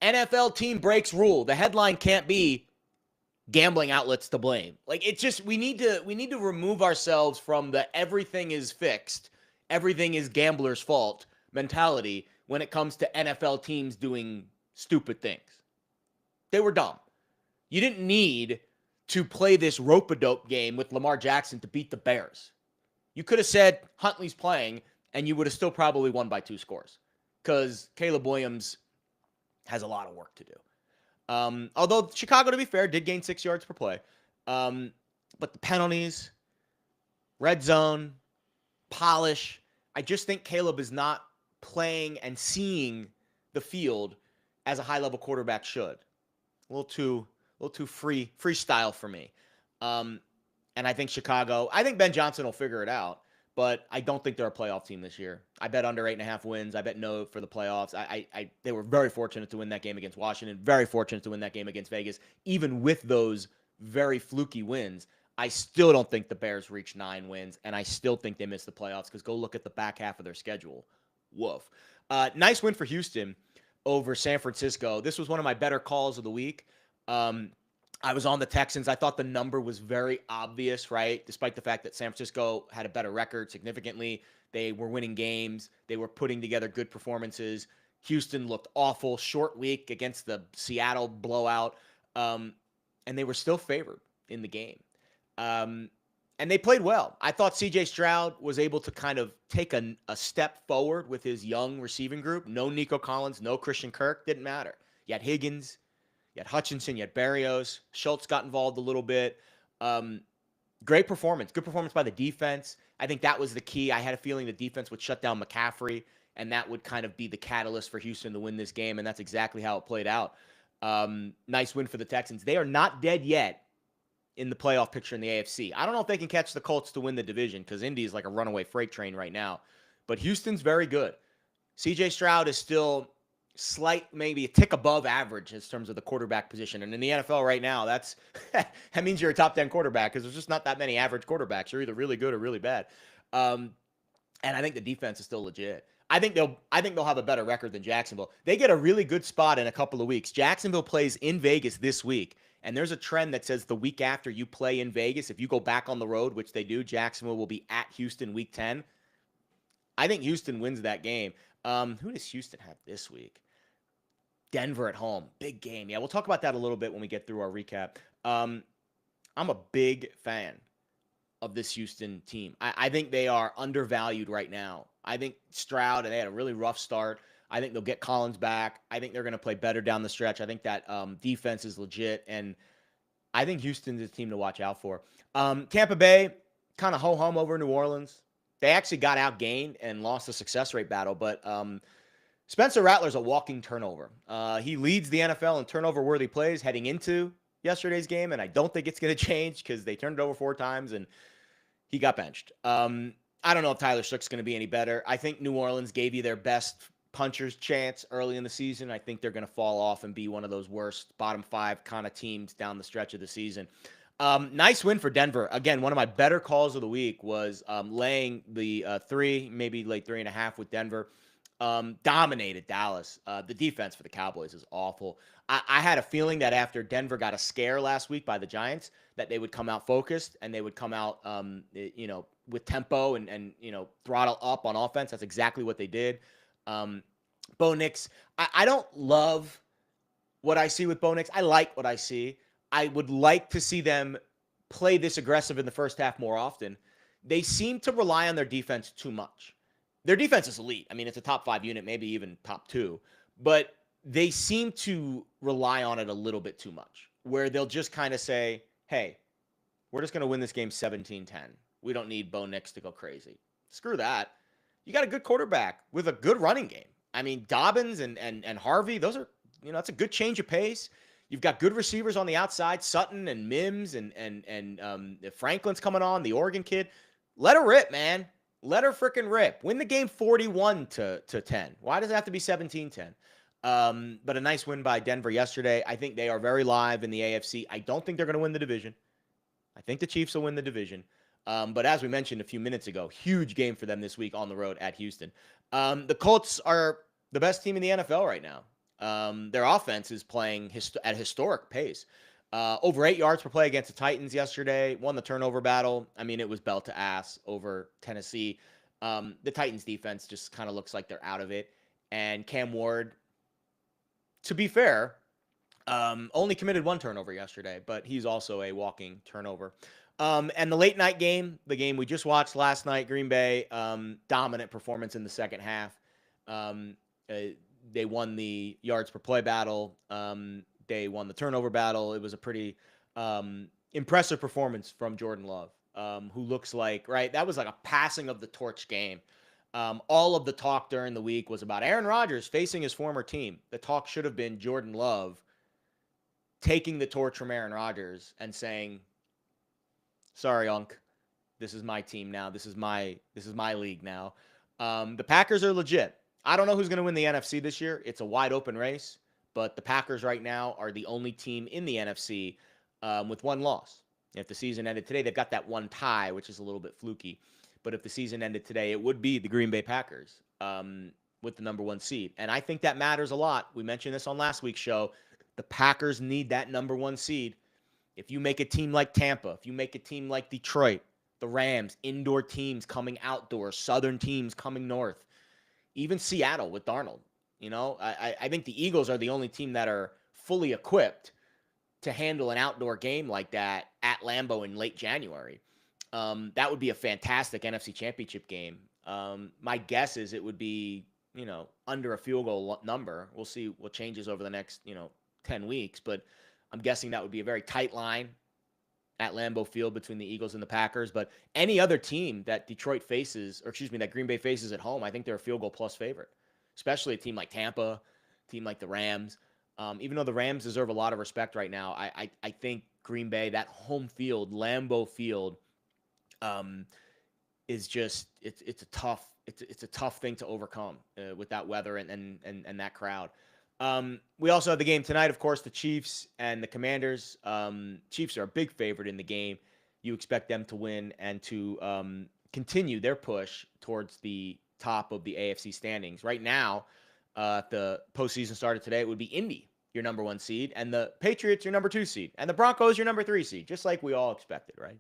NFL team breaks rule. The headline can't be gambling outlets to blame. Like, it's just we need to remove ourselves from the everything is fixed, everything is gambler's fault mentality when it comes to NFL teams doing stupid things. They were dumb. You didn't need to play this rope-a-dope game with Lamar Jackson to beat the Bears. You could have said Huntley's playing, and you would have still probably won by 2 scores because Caleb Williams has a lot of work to do. Although Chicago, to be fair, did gain 6 yards per play. But the penalties, red zone, polish, I just think Caleb is not playing and seeing the field as a high-level quarterback should. A little too freestyle for me. And I think I think Ben Johnson will figure it out, but I don't think they're a playoff team this year. I bet under 8.5 wins. I bet no for the playoffs. They were very fortunate to win that game against Washington, very fortunate to win that game against Vegas. Even with those very fluky wins, I still don't think the Bears reach 9 wins, and I still think they miss the playoffs because go look at the back half of their schedule. Woof. Nice win for Houston over San Francisco. This was one of my better calls of the week. I was on the Texans. I thought the number was very obvious, right? Despite the fact that San Francisco had a better record significantly. They were winning games. They were putting together good performances. Houston looked awful. Short week against the Seattle blowout. And they were still favored in the game. And they played well. I thought C.J. Stroud was able to kind of take a step forward with his young receiving group. No Nico Collins, no Christian Kirk. Didn't matter. You had Higgins. You had Hutchinson, you had Berrios. Schultz got involved a little bit. Great performance. Good performance by the defense. I think that was the key. I had a feeling the defense would shut down McCaffrey, and that would kind of be the catalyst for Houston to win this game, and that's exactly how it played out. Nice win for the Texans. They are not dead yet in the playoff picture in the AFC. I don't know if they can catch the Colts to win the division because Indy is like a runaway freight train right now. But Houston's very good. C.J. Stroud is still maybe a tick above average in terms of the quarterback position. And in the NFL right now, that means you're a top 10 quarterback because there's just not that many average quarterbacks. You're either really good or really bad. And I think the defense is still legit. I think they'll have a better record than Jacksonville. They get a really good spot in a couple of weeks. Jacksonville plays in Vegas this week. And there's a trend that says the week after you play in Vegas, if you go back on the road, which they do, Jacksonville will be at Houston week 10. I think Houston wins that game. Who does Houston have this week? Denver at home. Big game. Yeah, we'll talk about that a little bit when we get through our recap. I'm a big fan of this Houston team. I think they are undervalued right now. I think Stroud, and they had a really rough start. I think they'll get Collins back. I think they're going to play better down the stretch. I think that defense is legit, and I think Houston's a team to watch out for. Tampa Bay, kind of ho-hum over New Orleans. They actually got outgained and lost the success rate battle, but Spencer Rattler's a walking turnover. He leads the NFL in turnover-worthy plays heading into yesterday's game, and I don't think it's going to change because they turned it over 4 times, and he got benched. I don't know if Tyler Shook's going to be any better. I think New Orleans gave you their best puncher's chance early in the season. I think they're going to fall off and be one of those worst bottom 5 kind of teams down the stretch of the season. Nice win for Denver. Again, one of my better calls of the week was laying the 3, maybe like 3.5 with Denver. Dominated Dallas. The defense for the Cowboys is awful. I had a feeling that after Denver got a scare last week by the Giants, that they would come out focused and they would come out, with tempo and throttle up on offense. That's exactly what they did. Bo Nix, I don't love what I see with Bo Nix. I like what I see. I would like to see them play this aggressive in the first half more often. They seem to rely on their defense too much. Their defense is elite. I mean, it's a top 5 unit, maybe even top 2. But they seem to rely on it a little bit too much, where they'll just kind of say, hey, we're just going to win this game 17-10. We don't need Bo Nix to go crazy. Screw that. You got a good quarterback with a good running game. I mean, Dobbins and Harvey, those are, that's a good change of pace. You've got good receivers on the outside, Sutton and Mims and Franklin's coming on, the Oregon kid. Let her rip, man. Let her freaking rip. Win the game 41-10. Why does it have to be 17-10? But a nice win by Denver yesterday. I think they are very live in the AFC. I don't think they're going to win the division. I think the Chiefs will win the division. But as we mentioned a few minutes ago, huge game for them this week on the road at Houston. The Colts are the best team in the NFL right now. Their offense is playing at historic pace. Over 8 yards per play against the Titans yesterday. Won the turnover battle. I mean, it was belt to ass over Tennessee. The Titans defense just kind of looks like they're out of it. And Cam Ward, to be fair, only committed 1 turnover yesterday, but he's also a walking turnover. And the late night game, the game we just watched last night, Green Bay, dominant performance in the second half. They won the yards per play battle. They won the turnover battle. It was a pretty impressive performance from Jordan Love, who looks like, right, that was like a passing of the torch game. All of the talk during the week was about Aaron Rodgers facing his former team. The talk should have been Jordan Love taking the torch from Aaron Rodgers and saying, sorry, Unc, this is my team now. This is my league now. The Packers are legit. I don't know who's going to win the NFC this year. It's a wide open race, but the Packers right now are the only team in the NFC with 1 loss. If the season ended today, they've got that 1 tie, which is a little bit fluky. But if the season ended today, it would be the Green Bay Packers with the number 1 seed. And I think that matters a lot. We mentioned this on last week's show. The Packers need that number 1 seed. If you make a team like Tampa, if you make a team like Detroit, the Rams, indoor teams coming outdoors, southern teams coming north, even Seattle with Darnold, I think the Eagles are the only team that are fully equipped to handle an outdoor game like that at Lambeau in late January. That would be a fantastic NFC Championship game. My guess is it would be, under a field goal number. We'll see what changes over the next, 10 weeks, but I'm guessing that would be a very tight line at Lambeau Field between the Eagles and the Packers. But any other team that that Green Bay faces at home, I think they're a field goal plus favorite, especially a team like Tampa, a team like the Rams. Even though the Rams deserve a lot of respect right now, I think Green Bay, that home field, Lambeau Field, is just it's a tough thing to overcome with that weather and that crowd. We also have the game tonight, of course, the Chiefs and the Commanders. Chiefs are a big favorite in the game. You expect them to win and to continue their push towards the top of the AFC standings. Right now, if the postseason started today, it would be Indy, your number 1 seed, and the Patriots, your number 2 seed, and the Broncos, your number 3 seed, just like we all expected, right?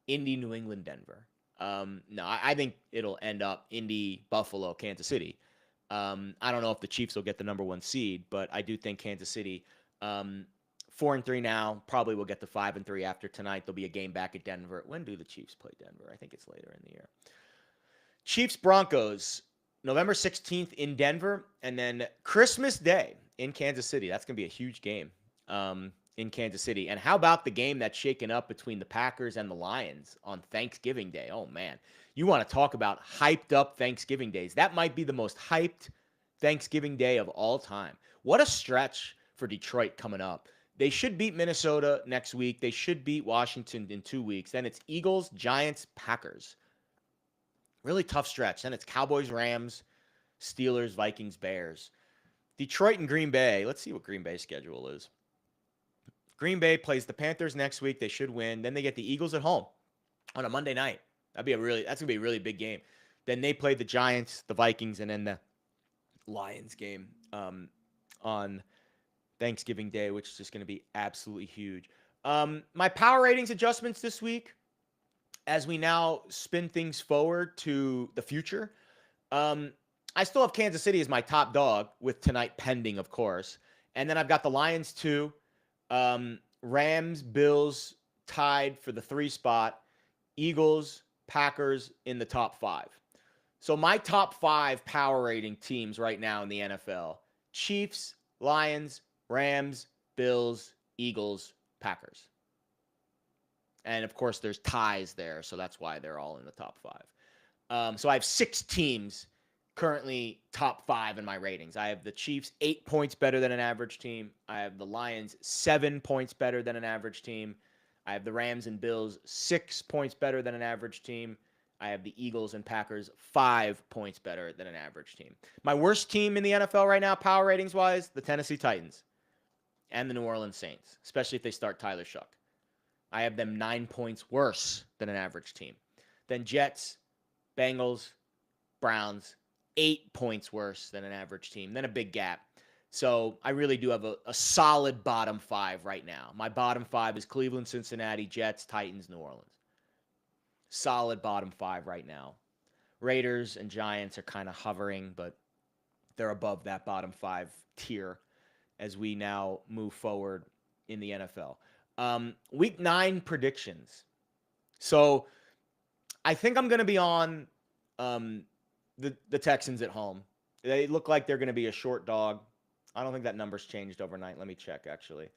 Indy, New England, Denver. No, I think it'll end up Indy, Buffalo, Kansas City. I don't know if the Chiefs will get the number 1 seed, but I do think Kansas City, 4-3 now, probably will get the 5-3 after tonight. There'll be a game back at Denver. When do the Chiefs play Denver? I think it's later in the year. Chiefs Broncos. November 16th in Denver, and then Christmas Day in Kansas City. That's going to be a huge game in Kansas City. And how about the game that's shaken up between the Packers and the Lions on Thanksgiving Day? Oh, man. You want to talk about hyped up Thanksgiving days. That might be the most hyped Thanksgiving Day of all time. What a stretch for Detroit coming up. They should beat Minnesota next week. They should beat Washington in 2 weeks. Then it's Eagles, Giants, Packers. Really tough stretch. Then it's Cowboys, Rams, Steelers, Vikings, Bears. Detroit and Green Bay. Let's see what Green Bay's schedule is. Green Bay plays the Panthers next week. They should win. Then they get the Eagles at home on a Monday night. That's gonna be a really big game. Then they play the Giants, the Vikings, and then the Lions game on Thanksgiving Day, which is just going to be absolutely huge. My power ratings adjustments this week, as we now spin things forward to the future. I still have Kansas City as my top dog, with tonight pending, of course. And then I've got the Lions 2, Rams, Bills tied for the 3 spot, Eagles, Packers in the top 5. So my top 5 power rating teams right now in the NFL: Chiefs, Lions, Rams, Bills, Eagles, Packers. And of course, there's ties there, so that's why they're all in the top 5. So I have 6 teams currently top 5 in my ratings. I have the Chiefs 8 points better than an average team. I have the Lions 7 points better than an average team. I have the Rams and Bills 6 points better than an average team. I have the Eagles and Packers 5 points better than an average team. My worst team in the NFL right now, power ratings wise, the Tennessee Titans and the New Orleans Saints, especially if they start Tyler Shuck. I have them 9 points worse than an average team. Then Jets, Bengals, Browns, 8 points worse than an average team. Then a big gap. So I really do have a solid bottom 5 right now. My bottom 5 is Cleveland, Cincinnati, Jets, Titans, New Orleans. Solid bottom 5 right now. Raiders and Giants are kind of hovering, but they're above that bottom 5 tier as we now move forward in the NFL. Week 9 predictions. So I think I'm going to be on the Texans at home. They look like they're going to be a short dog. I don't think that number's changed overnight. Let me check, actually.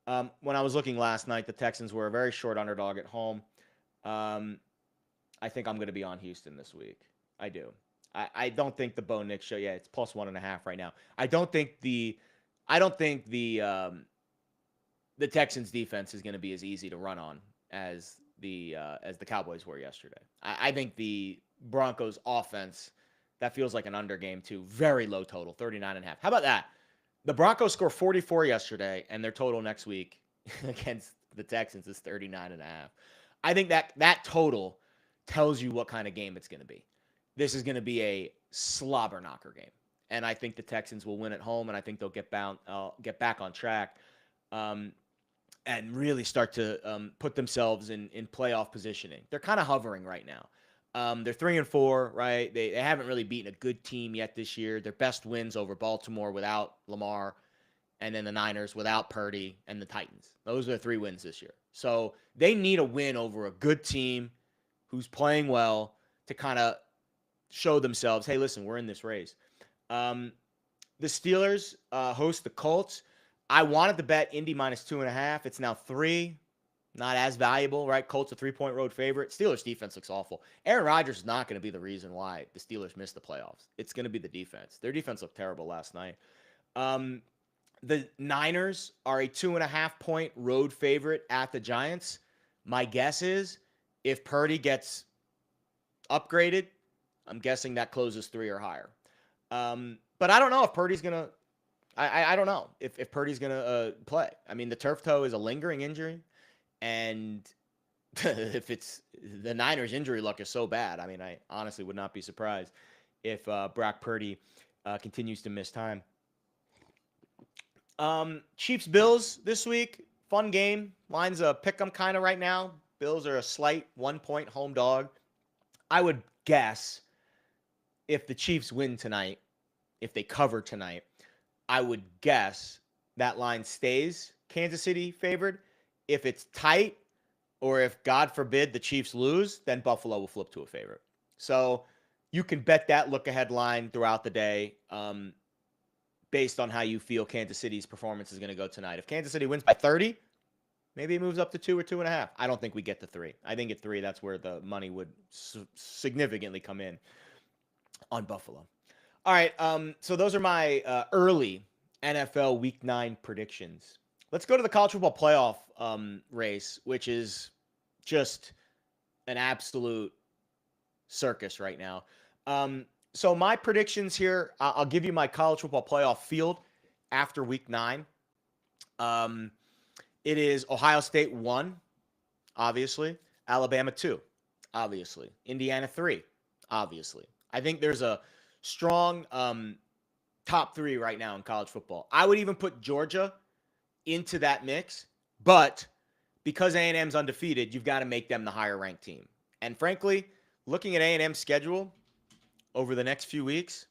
When I was looking last night, the Texans were a very short underdog at home. I think I'm going to be on Houston this week. I do. I don't think the Bo Nix show. Yeah, it's plus 1.5 right now. I don't think the Texans defense is going to be as easy to run on as the Cowboys were yesterday. I think the Broncos offense, that feels like an under game too. Very low total, 39.5. How about that? The Broncos score 44 yesterday, and their total next week against the Texans is 39.5. I think that total tells you what kind of game it's going to be. This is going to be a slobber knocker game, and I think the Texans will win at home, and I think they'll get back on track, and really start to put themselves in playoff positioning. They're kind of hovering right now. They're 3-4, right? They haven't really beaten a good team yet this year. Their best wins over Baltimore without Lamar, and then the Niners without Purdy, and the Titans. Those are the 3 wins this year. So they need a win over a good team who's playing well to kind of show themselves, hey, listen, we're in this race. The Steelers host the Colts. I wanted to bet Indy minus 2.5. It's now 3. Not as valuable, right? Colts a 3-point road favorite. Steelers defense looks awful. Aaron Rodgers is not going to be the reason why the Steelers missed the playoffs. It's going to be the defense. Their defense looked terrible last night. The Niners are a 2.5-point road favorite at the Giants. My guess is if Purdy gets upgraded, I'm guessing that closes 3 or higher. But I don't know if Purdy's going to I don't know if Purdy's going to play. I mean, the turf toe is a lingering injury. And if it's the Niners' injury luck is so bad, I mean, I honestly would not be surprised if Brock Purdy continues to miss time. Chiefs-Bills this week, fun game. Line's a pick 'em kind of right now. Bills are a slight 1-point home dog. I would guess if the Chiefs win tonight, if they cover tonight, I would guess that line stays Kansas City favored. If it's tight, or if, God forbid, the Chiefs lose, then Buffalo will flip to a favorite. So You can bet that look-ahead line throughout the day based on how you feel Kansas City's performance is going to go tonight. If Kansas City wins by 30, maybe it moves up to 2 or 2.5. I don't think we get to 3. I think at 3, that's where the money would significantly come in on Buffalo. All right, so those are my early NFL Week 9 predictions. Let's go to the college football playoff race, which is just an absolute circus right now. So my predictions here, I'll give you my college football playoff field after Week 9. It is Ohio State 1, obviously. Alabama 2, obviously. Indiana 3, obviously. I think there's a strong top 3 right now in college football. I would even put Georgia into that mix, but because A&M's undefeated, you've got to make them the higher ranked team. And frankly, looking at A&M's schedule over the next few weeks,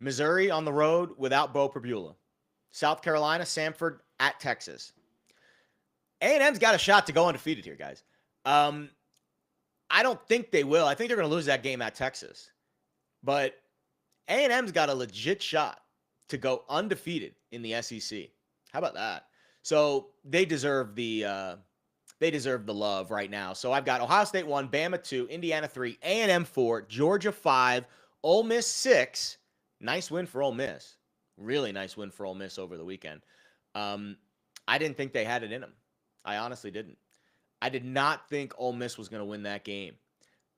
Missouri on the road without Bo Prabula. South Carolina, Samford at Texas. A&M's got a shot to go undefeated here, guys. I don't think they will. I think they're going to lose that game at Texas. But A&M's got a legit shot to go undefeated in the SEC. How about that? So they deserve the love right now. So I've got Ohio State 1, Bama 2, Indiana 3, A&M 4, Georgia 5, Ole Miss 6. Nice win for Ole Miss. Really nice win for Ole Miss over the weekend. I didn't think they had it in them. I honestly didn't. I did not think Ole Miss was going to win that game.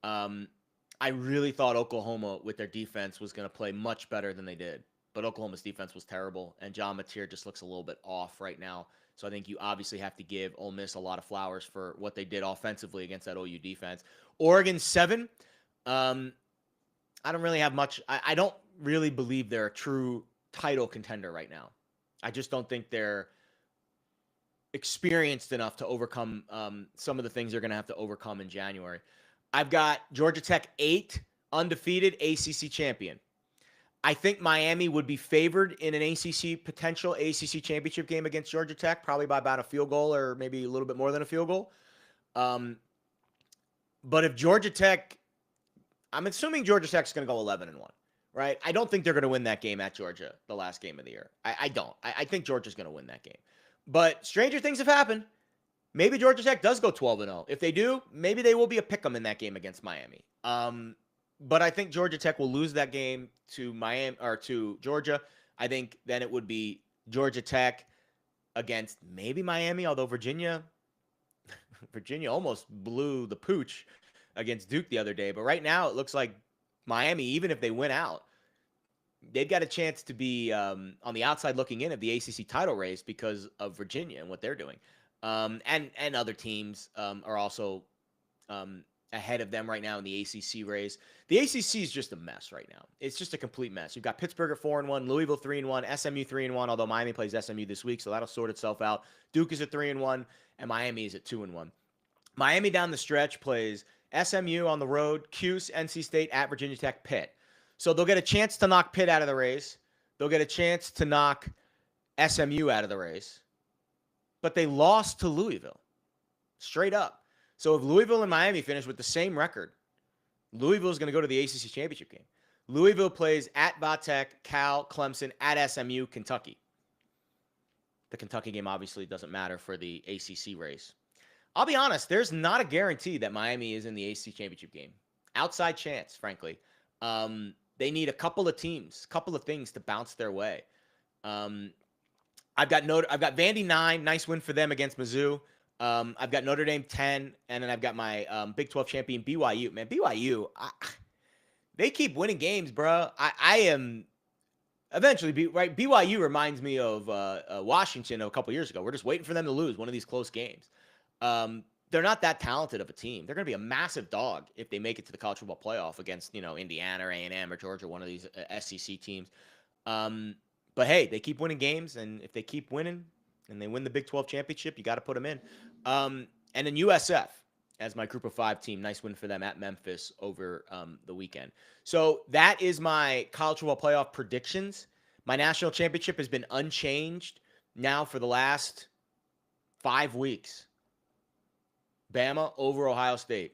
I really thought Oklahoma, with their defense, was going to play much better than they did. But Oklahoma's defense was terrible, and John Mateer just looks a little bit off right now. So I think you obviously have to give Ole Miss a lot of flowers for what they did offensively against that OU defense. Oregon 7. I don't really have much. I don't really believe they're a true title contender right now. I just don't think they're experienced enough to overcome some of the things they're going to have to overcome in January. I've got Georgia Tech 8, undefeated ACC champion. I think Miami would be favored in an potential ACC championship game against Georgia Tech, probably by about a field goal or maybe a little bit more than a field goal. But if Georgia Tech, I'm assuming Georgia Tech's going to go 11-1, right? I don't think they're going to win that game at Georgia, the last game of the year. I don't. I think Georgia's going to win that game. But stranger things have happened. Maybe Georgia Tech does go 12-0. If they do, maybe they will be a pick'em in that game against Miami. But I think Georgia Tech will lose that game to Miami or to Georgia. I think then it would be Georgia Tech against maybe Miami, although Virginia almost blew the pooch against Duke the other day. But right now it looks like Miami, even if they win out, they've got a chance to be on the outside looking in of the ACC title race because of Virginia and what they're doing. And other teams are also ahead of them right now in the ACC race. The ACC is just a mess right now. It's just a complete mess. You've got Pittsburgh at 4-1, Louisville 3-1, SMU 3-1, although Miami plays SMU this week, so that'll sort itself out. Duke is at 3-1, and Miami is at 2-1. Miami down the stretch plays SMU on the road, Cuse, NC State, at Virginia Tech, Pitt. So they'll get a chance to knock Pitt out of the race. They'll get a chance to knock SMU out of the race. But they lost to Louisville. Straight up. So if Louisville and Miami finish with the same record, Louisville is going to go to the ACC championship game. Louisville plays at Vatech, Cal, Clemson, at SMU, Kentucky. The Kentucky game obviously doesn't matter for the ACC race. I'll be honest, there's not a guarantee that Miami is in the ACC championship game. Outside chance, frankly. They need a couple of teams, a couple of things to bounce their way. I've got Vandy 9, nice win for them against Mizzou. I've got Notre Dame 10, and then I've got my Big 12 champion BYU. Man, BYU, they keep winning games, bro. I am eventually right. BYU reminds me of Washington a couple years ago. We're just waiting for them to lose one of these close games. They're not that talented of a team. They're going to be a massive dog if they make it to the college football playoff against, Indiana or A&M or Georgia, one of these SEC teams. But hey, they keep winning games, and if they keep winning and they win the Big 12 championship, you got to put them in. And then USF as my Group of 5 team. Nice win for them at Memphis over the weekend. So that is my college football playoff predictions. My national championship has been unchanged now for the last 5 weeks. Bama over Ohio State.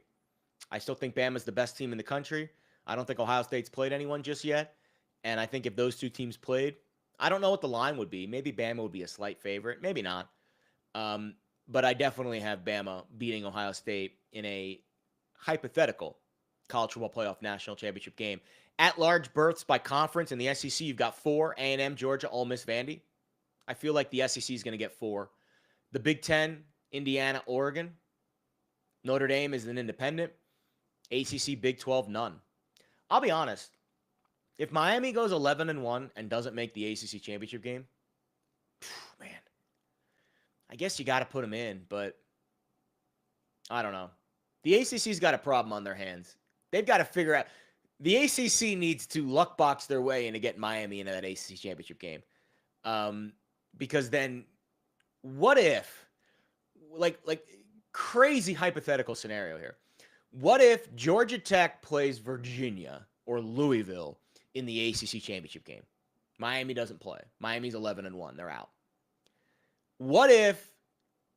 I still think Bama's the best team in the country. I don't think Ohio State's played anyone just yet. And I think if those two teams played, I don't know what the line would be. Maybe Bama would be a slight favorite. Maybe not. But I definitely have Bama beating Ohio State in a hypothetical college football playoff national championship game. At large berths by conference in the SEC, you've got 4: A&M, Georgia, Ole Miss, Vandy. I feel like the SEC is going to get 4. The Big Ten, Indiana, Oregon. Notre Dame is an independent. ACC, Big 12, none. I'll be honest. If Miami goes 11-1 and doesn't make the ACC championship game, man, I guess you got to put them in, but I don't know. The ACC's got a problem on their hands. They've got to figure out. The ACC needs to luck box their way into getting Miami into that ACC championship game. Because then what if, like crazy hypothetical scenario here. What if Georgia Tech plays Virginia or Louisville in the ACC championship game? Miami doesn't play. Miami's 11-1. They're out. What if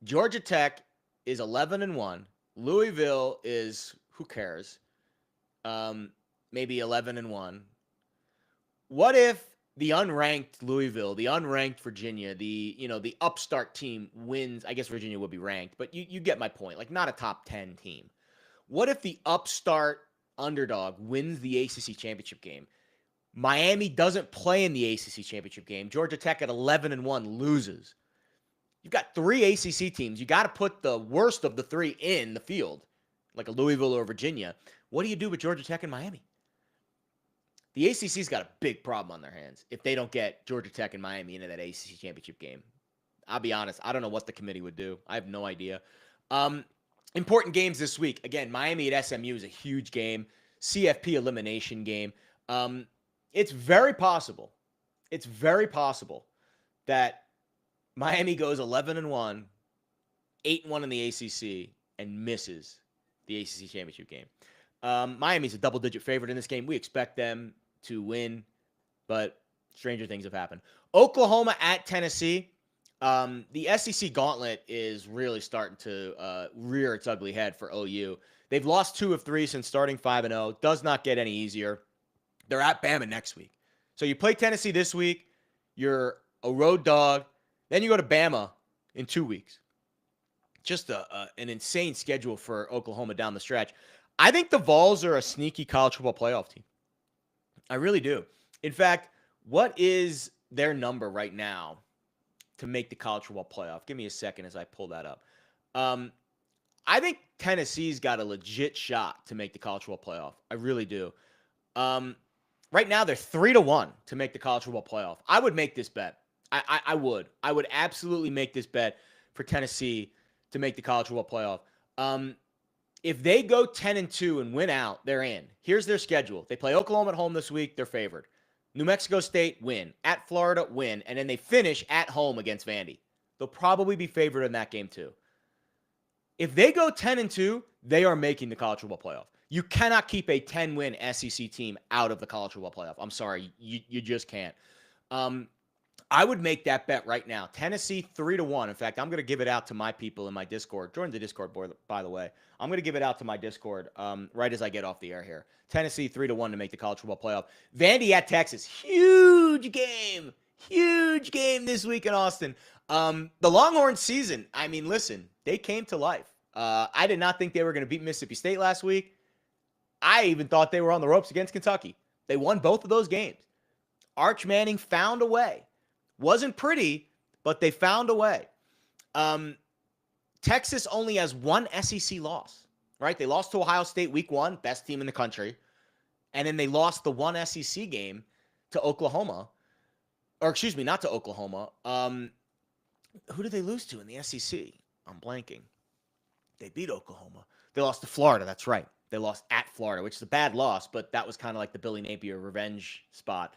Georgia Tech is 11-1, Louisville is, who cares, maybe 11-1. What if the unranked Louisville, the unranked Virginia, the upstart team wins? I guess Virginia would be ranked, but you get my point. Like, not a top 10 team. What if the upstart underdog wins the ACC championship game? Miami doesn't play in the ACC championship game. Georgia Tech at 11-1 loses. You've got 3 ACC teams. You got to put the worst of the 3 in the field, like a Louisville or Virginia. What do you do with Georgia Tech and Miami? The ACC's got a big problem on their hands if they don't get Georgia Tech and Miami into that ACC championship game. I'll be honest. I don't know what the committee would do. I have no idea. Important games this week. Again, Miami at SMU is a huge game. CFP elimination game. It's very possible. It's very possible that Miami goes 11-1, 8-1 in the ACC, and misses the ACC championship game. Miami's a double-digit favorite in this game. We expect them to win, but stranger things have happened. Oklahoma at Tennessee. The SEC gauntlet is really starting to rear its ugly head for OU. They've lost 2 of 3 since starting 5-0. Does not get any easier. They're at Bama next week. So you play Tennessee this week. You're a road dog. Then you go to Bama in 2 weeks. Just an insane schedule for Oklahoma down the stretch. I think the Vols are a sneaky college football playoff team. I really do. In fact, what is their number right now to make the college football playoff? Give me a second as I pull that up. I think Tennessee's got a legit shot to make the college football playoff. I really do. Right now, they're 3-1 to make the college football playoff. I would make this bet. I would. I would absolutely make this bet for Tennessee to make the college football playoff. If they go 10-2 and win out, they're in. Here's their schedule. They play Oklahoma at home this week. They're favored. New Mexico State, win. At Florida, win. And then they finish at home against Vandy. They'll probably be favored in that game too. If they go 10-2, they are making the college football playoff. You cannot keep a 10-win SEC team out of the college football playoff. I'm sorry. You just can't. I would make that bet right now. Tennessee 3-1. In fact, I'm going to give it out to my people in my Discord. Join the Discord board, by the way. I'm going to give it out to my Discord right as I get off the air here. Tennessee 3-1 to make the college football playoff. Vandy at Texas. Huge game. Huge game this week in Austin. The Longhorns season, I mean, listen, they came to life. I did not think they were going to beat Mississippi State last week. I even thought they were on the ropes against Kentucky. They won both of those games. Arch Manning found a way. Wasn't pretty, but they found a way. Texas only has 1 SEC loss, right? They lost to Ohio State week 1, best team in the country. And then they lost the 1 SEC game to Oklahoma. Or excuse me, not to Oklahoma. Who did they lose to in the SEC? I'm blanking. They beat Oklahoma. They lost to Florida. That's right. They lost at Florida, which is a bad loss, but that was kind of like the Billy Napier revenge spot.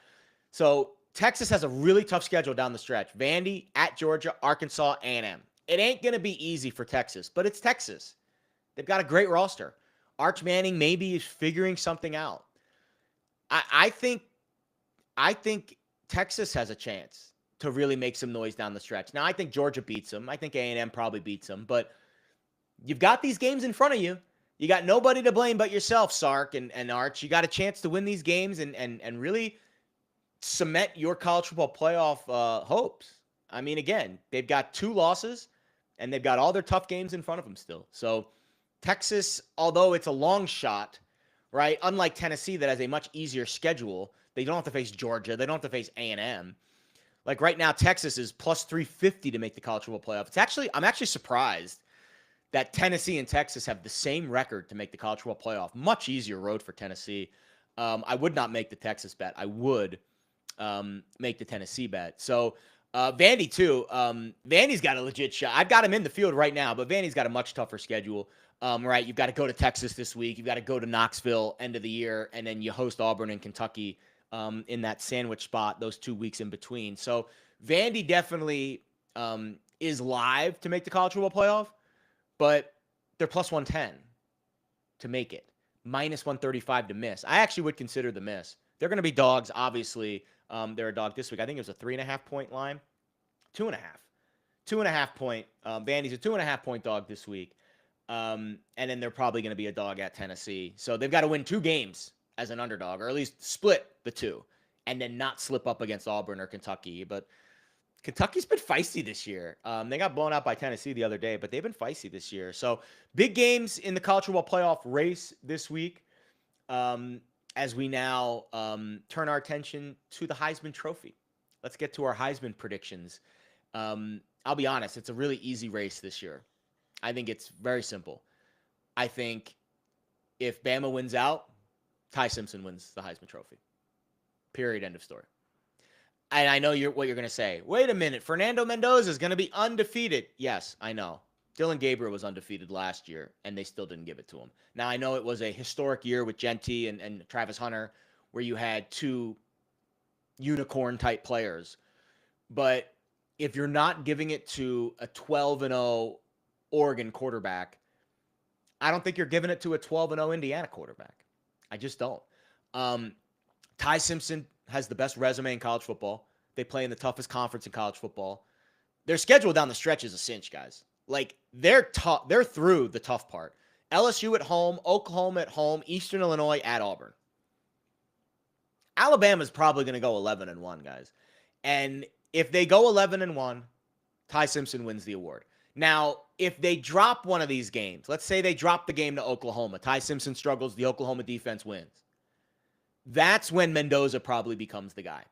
So Texas has a really tough schedule down the stretch. Vandy, at Georgia, Arkansas, A&M. It ain't going to be easy for Texas, but it's Texas. They've got a great roster. Arch Manning maybe is figuring something out. I think Texas has a chance to really make some noise down the stretch. Now, I think Georgia beats them. I think A&M probably beats them, but you've got these games in front of you. You got nobody to blame but yourself, Sark and Arch. You got a chance to win these games and really cement your college football playoff hopes. I mean, again, they've got 2 losses, and they've got all their tough games in front of them still. So Texas, although it's a long shot, right? Unlike Tennessee that has a much easier schedule, they don't have to face Georgia. They don't have to face A&M. Like right now, Texas is plus 350 to make the college football playoff. I'm actually surprised that Tennessee and Texas have the same record to make the college football playoff. Much easier road for Tennessee. I would not make the Texas bet. I would make the Tennessee bet. So Vandy too. Vandy's got a legit shot. I've got him in the field right now, but Vandy's got a much tougher schedule. Right, you've got to go to Texas this week. You've got to go to Knoxville end of the year, and then you host Auburn and Kentucky in that sandwich spot those 2 weeks in between. So Vandy definitely is live to make the college football playoff, but they're plus 110 to make it, minus 135 to miss. I actually would consider the miss. They're going to be dogs, obviously. They're a dog this week. I think it was a 3.5 point line. 2.5. 2.5 point. Vandy's a 2.5 point dog this week. And then they're probably going to be a dog at Tennessee. So they've got to win 2 games as an underdog, or at least split the 2, and then not slip up against Auburn or Kentucky. But Kentucky's been feisty this year. They got blown out by Tennessee the other day, but they've been feisty this year. So big games in the college football playoff race this week. As we now turn our attention to the Heisman Trophy. Let's get to our Heisman predictions. I'll be honest, it's a really easy race this year. I think it's very simple. I think if Bama wins out, Ty Simpson wins the Heisman Trophy. Period. End of story. And I know what you're going to say. Wait a minute. Fernando Mendoza is going to be undefeated. Yes, I know. Dylan Gabriel was undefeated last year, and they still didn't give it to him. Now, I know it was a historic year with Genty and Travis Hunter, where you had 2 unicorn-type players. But if you're not giving it to a 12-0 Oregon quarterback, I don't think you're giving it to a 12-0 Indiana quarterback. I just don't. Ty Simpson has the best resume in college football. They play in the toughest conference in college football. Their schedule down the stretch is a cinch, guys. Like, they're tough. They're through the tough part. LSU at home, Oklahoma at home, Eastern Illinois at Auburn. Alabama's probably going to go 11-1, guys. And if they go 11-1, Ty Simpson wins the award. Now, if they drop one of these games, let's say they drop the game to Oklahoma, Ty Simpson struggles, the Oklahoma defense wins. That's when Mendoza probably becomes the guy.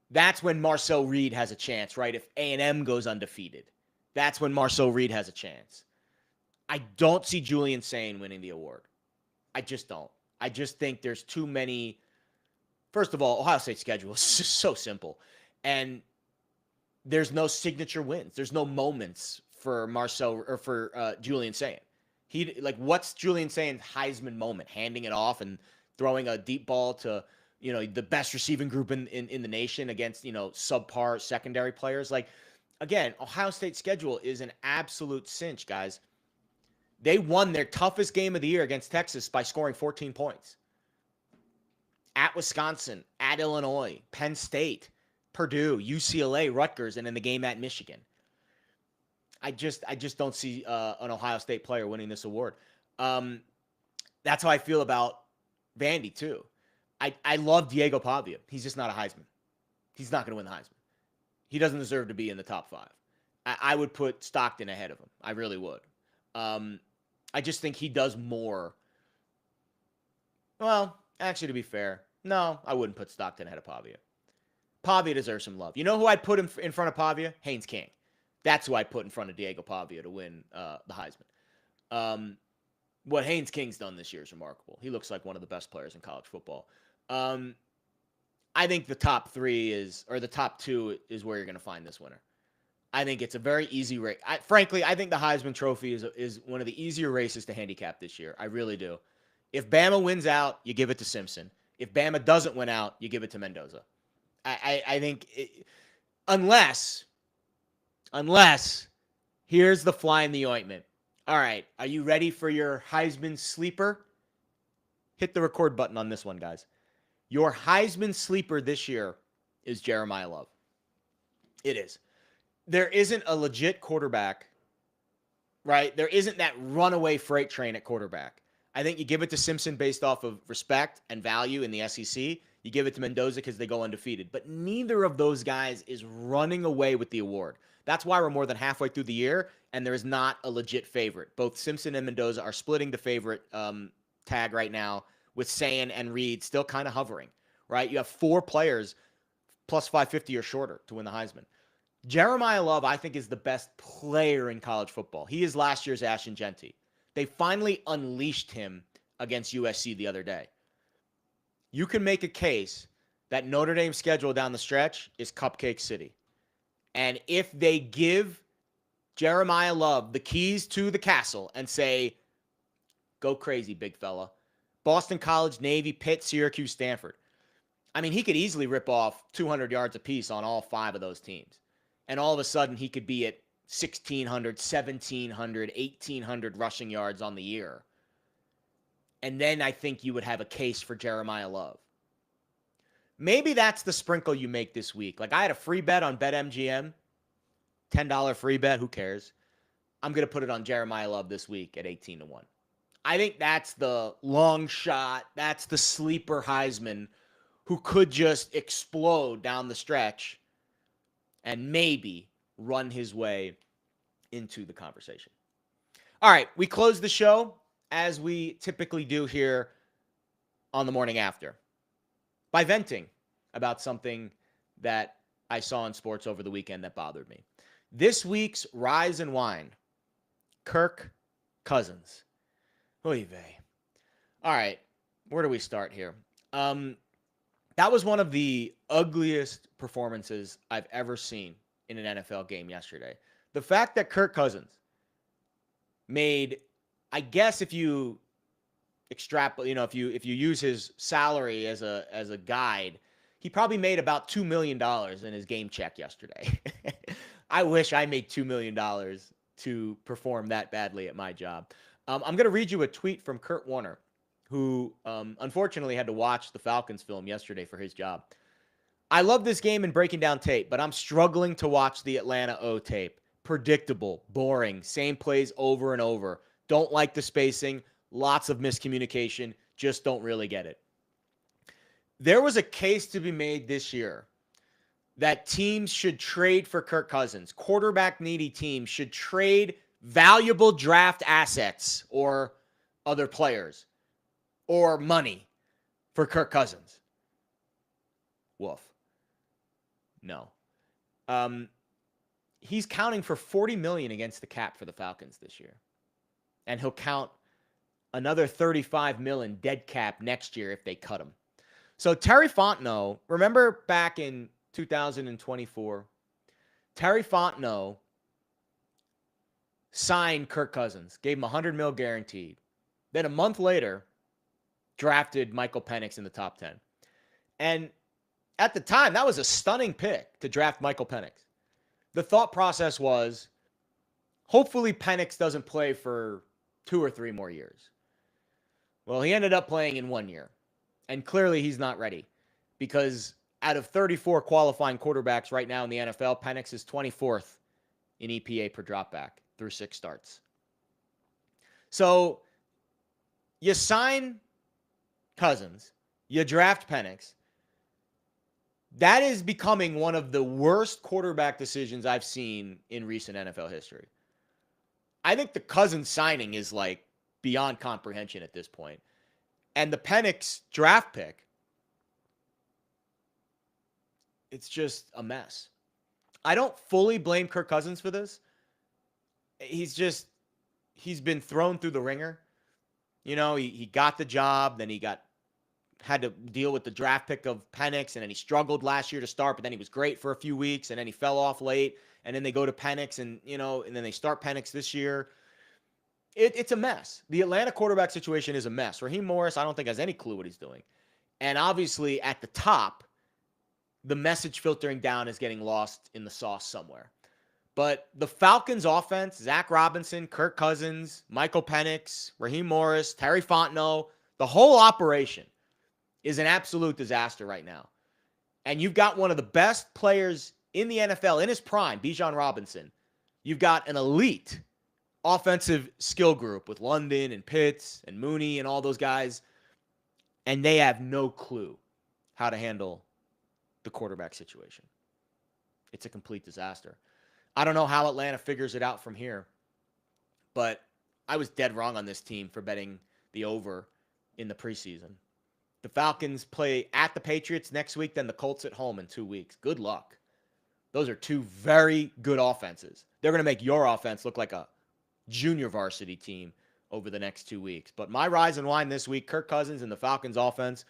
That's when Marcel Reed has a chance, right? If A&M goes undefeated, that's when Marcel Reed has a chance. I don't see Julian Sain winning the award. I just don't. I just think there's too many. First of all, Ohio State's schedule is just so simple. And there's no signature wins. There's no moments for Marcel or for Julian Sain. What's Julian Sain's Heisman moment? Handing it off and throwing a deep ball to, the best receiving group in the nation against, subpar secondary players. Like, again, Ohio State's schedule is an absolute cinch, guys. They won their toughest game of the year against Texas by scoring 14 points. At Wisconsin, at Illinois, Penn State, Purdue, UCLA, Rutgers, and in the game at Michigan. I just don't see an Ohio State player winning this award. That's how I feel about Vandy, too. I love Diego Pavia. He's just not a Heisman. He's not going to win the Heisman. He doesn't deserve to be in the top 5. I would put Stockton ahead of him. I really would. I just think he does more. Well, actually, to be fair, no, I wouldn't put Stockton ahead of Pavia. Pavia deserves some love. You know who I'd put in front of Pavia? Haynes King. That's who I'd put in front of Diego Pavia to win the Heisman. What Haynes King's done this year is remarkable. He looks like one of the best players in college football. I think the top 3 or the top 2 is where you're going to find this winner. I think it's a very easy race. Frankly, I think the Heisman Trophy is one of the easier races to handicap this year. I really do. If Bama wins out, you give it to Simpson. If Bama doesn't win out, you give it to Mendoza. I think unless here's the fly in the ointment. All right, are you ready for your Heisman sleeper? Hit the record button on this one, guys. Your Heisman sleeper this year is Jeremiah Love. It is. There isn't a legit quarterback right? There isn't that runaway freight train at quarterback. I think you give it to Simpson based off of respect and value in the SEC. You give it to Mendoza because they go undefeated. But neither of those guys is running away with the award. That's why we're more than halfway through the year, and there's not a legit favorite. Both Simpson and Mendoza are splitting the favorite tag right now, with Sayin and Reed still kind of hovering, right? You have 4 players plus 550 or shorter to win the Heisman. Jeremiah Love, I think, is the best player in college football. He is last year's Ashton Genty. They finally unleashed him against USC the other day. You can make a case that Notre Dame's schedule down the stretch is Cupcake City. And if they give Jeremiah Love the keys to the castle and say, go crazy, big fella. Boston College, Navy, Pitt, Syracuse, Stanford. I mean, he could easily rip off 200 yards apiece on all 5 of those teams. And all of a sudden, he could be at 1,600, 1,700, 1,800 rushing yards on the year. And then I think you would have a case for Jeremiah Love. Maybe that's the sprinkle you make this week. Like, I had a free bet on BetMGM, $10 free bet, who cares? I'm going to put it on Jeremiah Love this week at 18-1. I think that's the long shot, that's the sleeper Heisman who could just explode down the stretch and maybe run his way into the conversation. All right, we close the show as we typically do here on the morning after by venting about something that I saw in sports over the weekend that bothered me. This week's Rise and Wine, Kirk Cousins. Oy vey. All right, where do we start here? That was one of the ugliest performances I've ever seen in an NFL game yesterday. The fact that Kirk Cousins made, I guess if you extrapolate, if you use his salary as a guide, he probably made about $2 million in his game check yesterday. I wish I made $2 million to perform that badly at my job. I'm going to read you a tweet from Kurt Warner, who unfortunately had to watch the Falcons film yesterday for his job. I love this game and breaking down tape, but I'm struggling to watch the Atlanta O tape. Predictable, boring, same plays over and over. Don't like the spacing, lots of miscommunication, just don't really get it. There was a case to be made this year that teams should trade for Kirk Cousins. Quarterback needy teams should trade valuable draft assets or other players or money for Kirk Cousins. Woof. No. He's counting for $40 million against the cap for the Falcons this year. And he'll count another $35 million dead cap next year if they cut him. So Terry Fontenot, remember back in 2024, Terry Fontenot signed Kirk Cousins, gave him $100 million guaranteed. Then a month later, drafted Michael Penix in the top 10. And at the time, that was a stunning pick to draft Michael Penix. The thought process was, hopefully Penix doesn't play for 2 or 3 more years. Well, he ended up playing in 1 year. And clearly he's not ready. Because out of 34 qualifying quarterbacks right now in the NFL, Penix is 24th in EPA per dropback through 6 starts. So you sign Cousins, you draft Penix. That is becoming one of the worst quarterback decisions I've seen in recent NFL history. I think the Cousins signing is like beyond comprehension at this point. And the Penix draft pick, it's just a mess. I don't fully blame Kirk Cousins for this. He's been thrown through the ringer. You know, he got the job, then he had to deal with the draft pick of Penix, and then he struggled last year to start, but then he was great for a few weeks, and then he fell off late, and then they go to Penix, and then they start Penix this year. It's a mess. The Atlanta quarterback situation is a mess. Raheem Morris, I don't think has any clue what he's doing. And obviously at the top, the message filtering down is getting lost in the sauce somewhere. But the Falcons offense, Zach Robinson, Kirk Cousins, Michael Penix, Raheem Morris, Terry Fontenot, the whole operation is an absolute disaster right now. And you've got one of the best players in the NFL in his prime, Bijan Robinson. You've got an elite offensive skill group with London and Pitts and Mooney and all those guys, and they have no clue how to handle the quarterback situation. It's a complete disaster. I don't know how Atlanta figures it out from here, but I was dead wrong on this team for betting the over in the preseason. The Falcons play at the Patriots next week, then the Colts at home in 2 weeks. Good luck. Those are two very good offenses. They're going to make your offense look like a junior varsity team over the next 2 weeks. But my rise and wine this week, Kirk Cousins and the Falcons offense,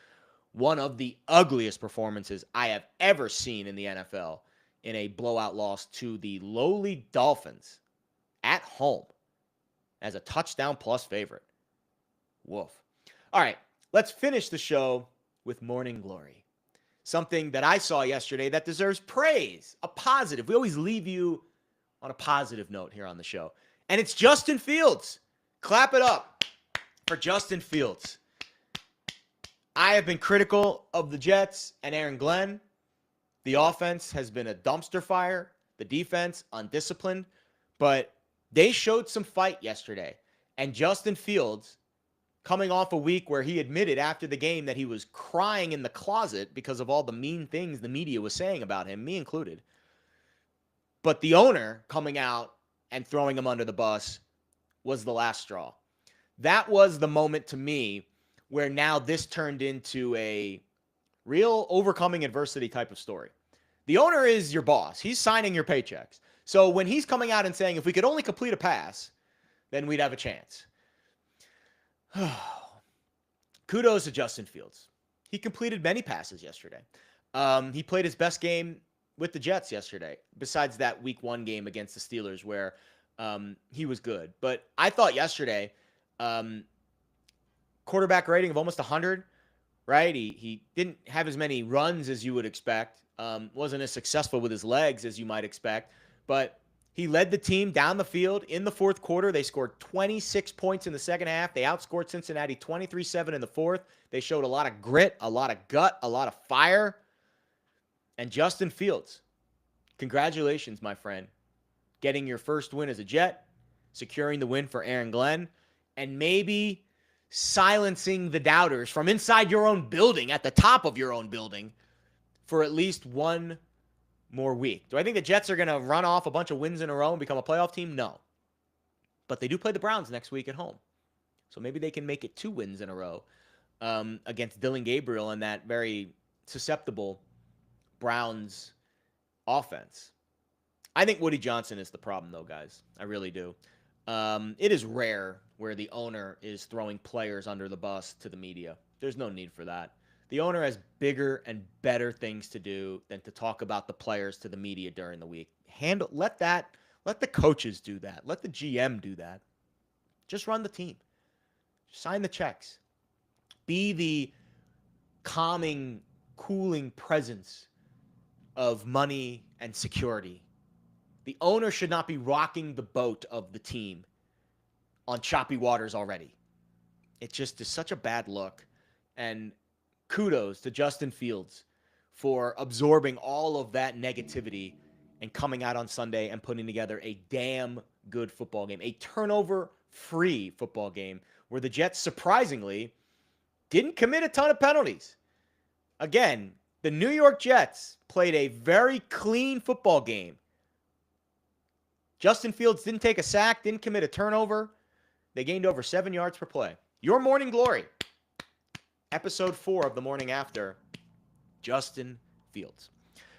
one of the ugliest performances I have ever seen in the NFL in a blowout loss to the lowly Dolphins at home as a touchdown plus favorite. Woof. All right, let's finish the show with morning glory. Something that I saw yesterday that deserves praise, a positive. We always leave you on a positive note here on the show. And it's Justin Fields. Clap it up for Justin Fields. I have been critical of the Jets and Aaron Glenn. The offense has been a dumpster fire. The defense, undisciplined. But they showed some fight yesterday. And Justin Fields, coming off a week where he admitted after the game that he was crying in the closet because of all the mean things the media was saying about him, me included. But the owner coming out and throwing him under the bus was the last straw. That was the moment to me where now this turned into a real overcoming adversity type of story. The owner is your boss. He's signing your paychecks. So when he's coming out and saying, if we could only complete a pass, then we'd have a chance. Kudos to Justin Fields. He completed many passes yesterday. He played his best game with the Jets yesterday, besides that week 1 game against the Steelers where he was good. But I thought yesterday, quarterback rating of almost 100, right? He didn't have as many runs as you would expect. Wasn't as successful with his legs as you might expect. But he led the team down the field in the fourth quarter. They scored 26 points in the second half. They outscored Cincinnati 23-7 in the fourth. They showed a lot of grit, a lot of gut, a lot of fire. And Justin Fields, congratulations, my friend. Getting your first win as a Jet, securing the win for Aaron Glenn, and maybe silencing the doubters from inside your own building, at the top of your own building, for at least one more week. Do I think the Jets are going to run off a bunch of wins in a row and become a playoff team? No. But they do play the Browns next week at home. So maybe they can make it 2 wins in a row against Dylan Gabriel and that very susceptible Browns offense. I think Woody Johnson is the problem, though, guys. I really do. It is rare where the owner is throwing players under the bus to the media. There's no need for that. The owner has bigger and better things to do than to talk about the players to the media during the week. Let the coaches do that. Let the GM do that. Just run the team. Sign the checks. Be the calming, cooling presence of money and security. The owner should not be rocking the boat of the team on choppy waters already. It just is such a bad look. And kudos to Justin Fields for absorbing all of that negativity and coming out on Sunday and putting together a damn good football game, a turnover-free football game where the Jets surprisingly didn't commit a ton of penalties. Again, the New York Jets played a very clean football game. Justin Fields didn't take a sack, didn't commit a turnover. They gained over 7 yards per play. Your morning glory. Episode 4 of the morning after, Justin Fields.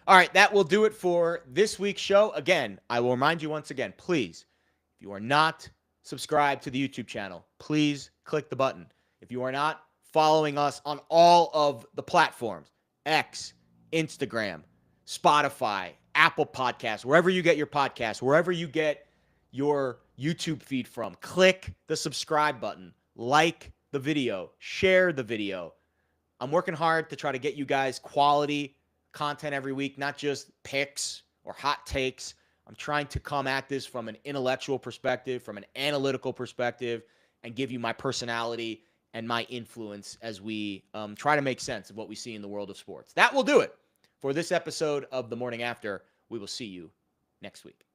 All right, that will do it for this week's show. Again, I will remind you once again, please, if you are not subscribed to the YouTube channel, please click the button. If you are not following us on all of the platforms, X, Instagram, Spotify, Apple Podcasts, wherever you get your podcasts, wherever you get your YouTube feed from, click the subscribe button, like the video, share the video. I'm working hard to try to get you guys quality content every week, not just picks or hot takes. I'm trying to come at this from an intellectual perspective, from an analytical perspective, and give you my personality and my influence as we try to make sense of what we see in the world of sports. That will do it for this episode of The Morning After. We will see you next week.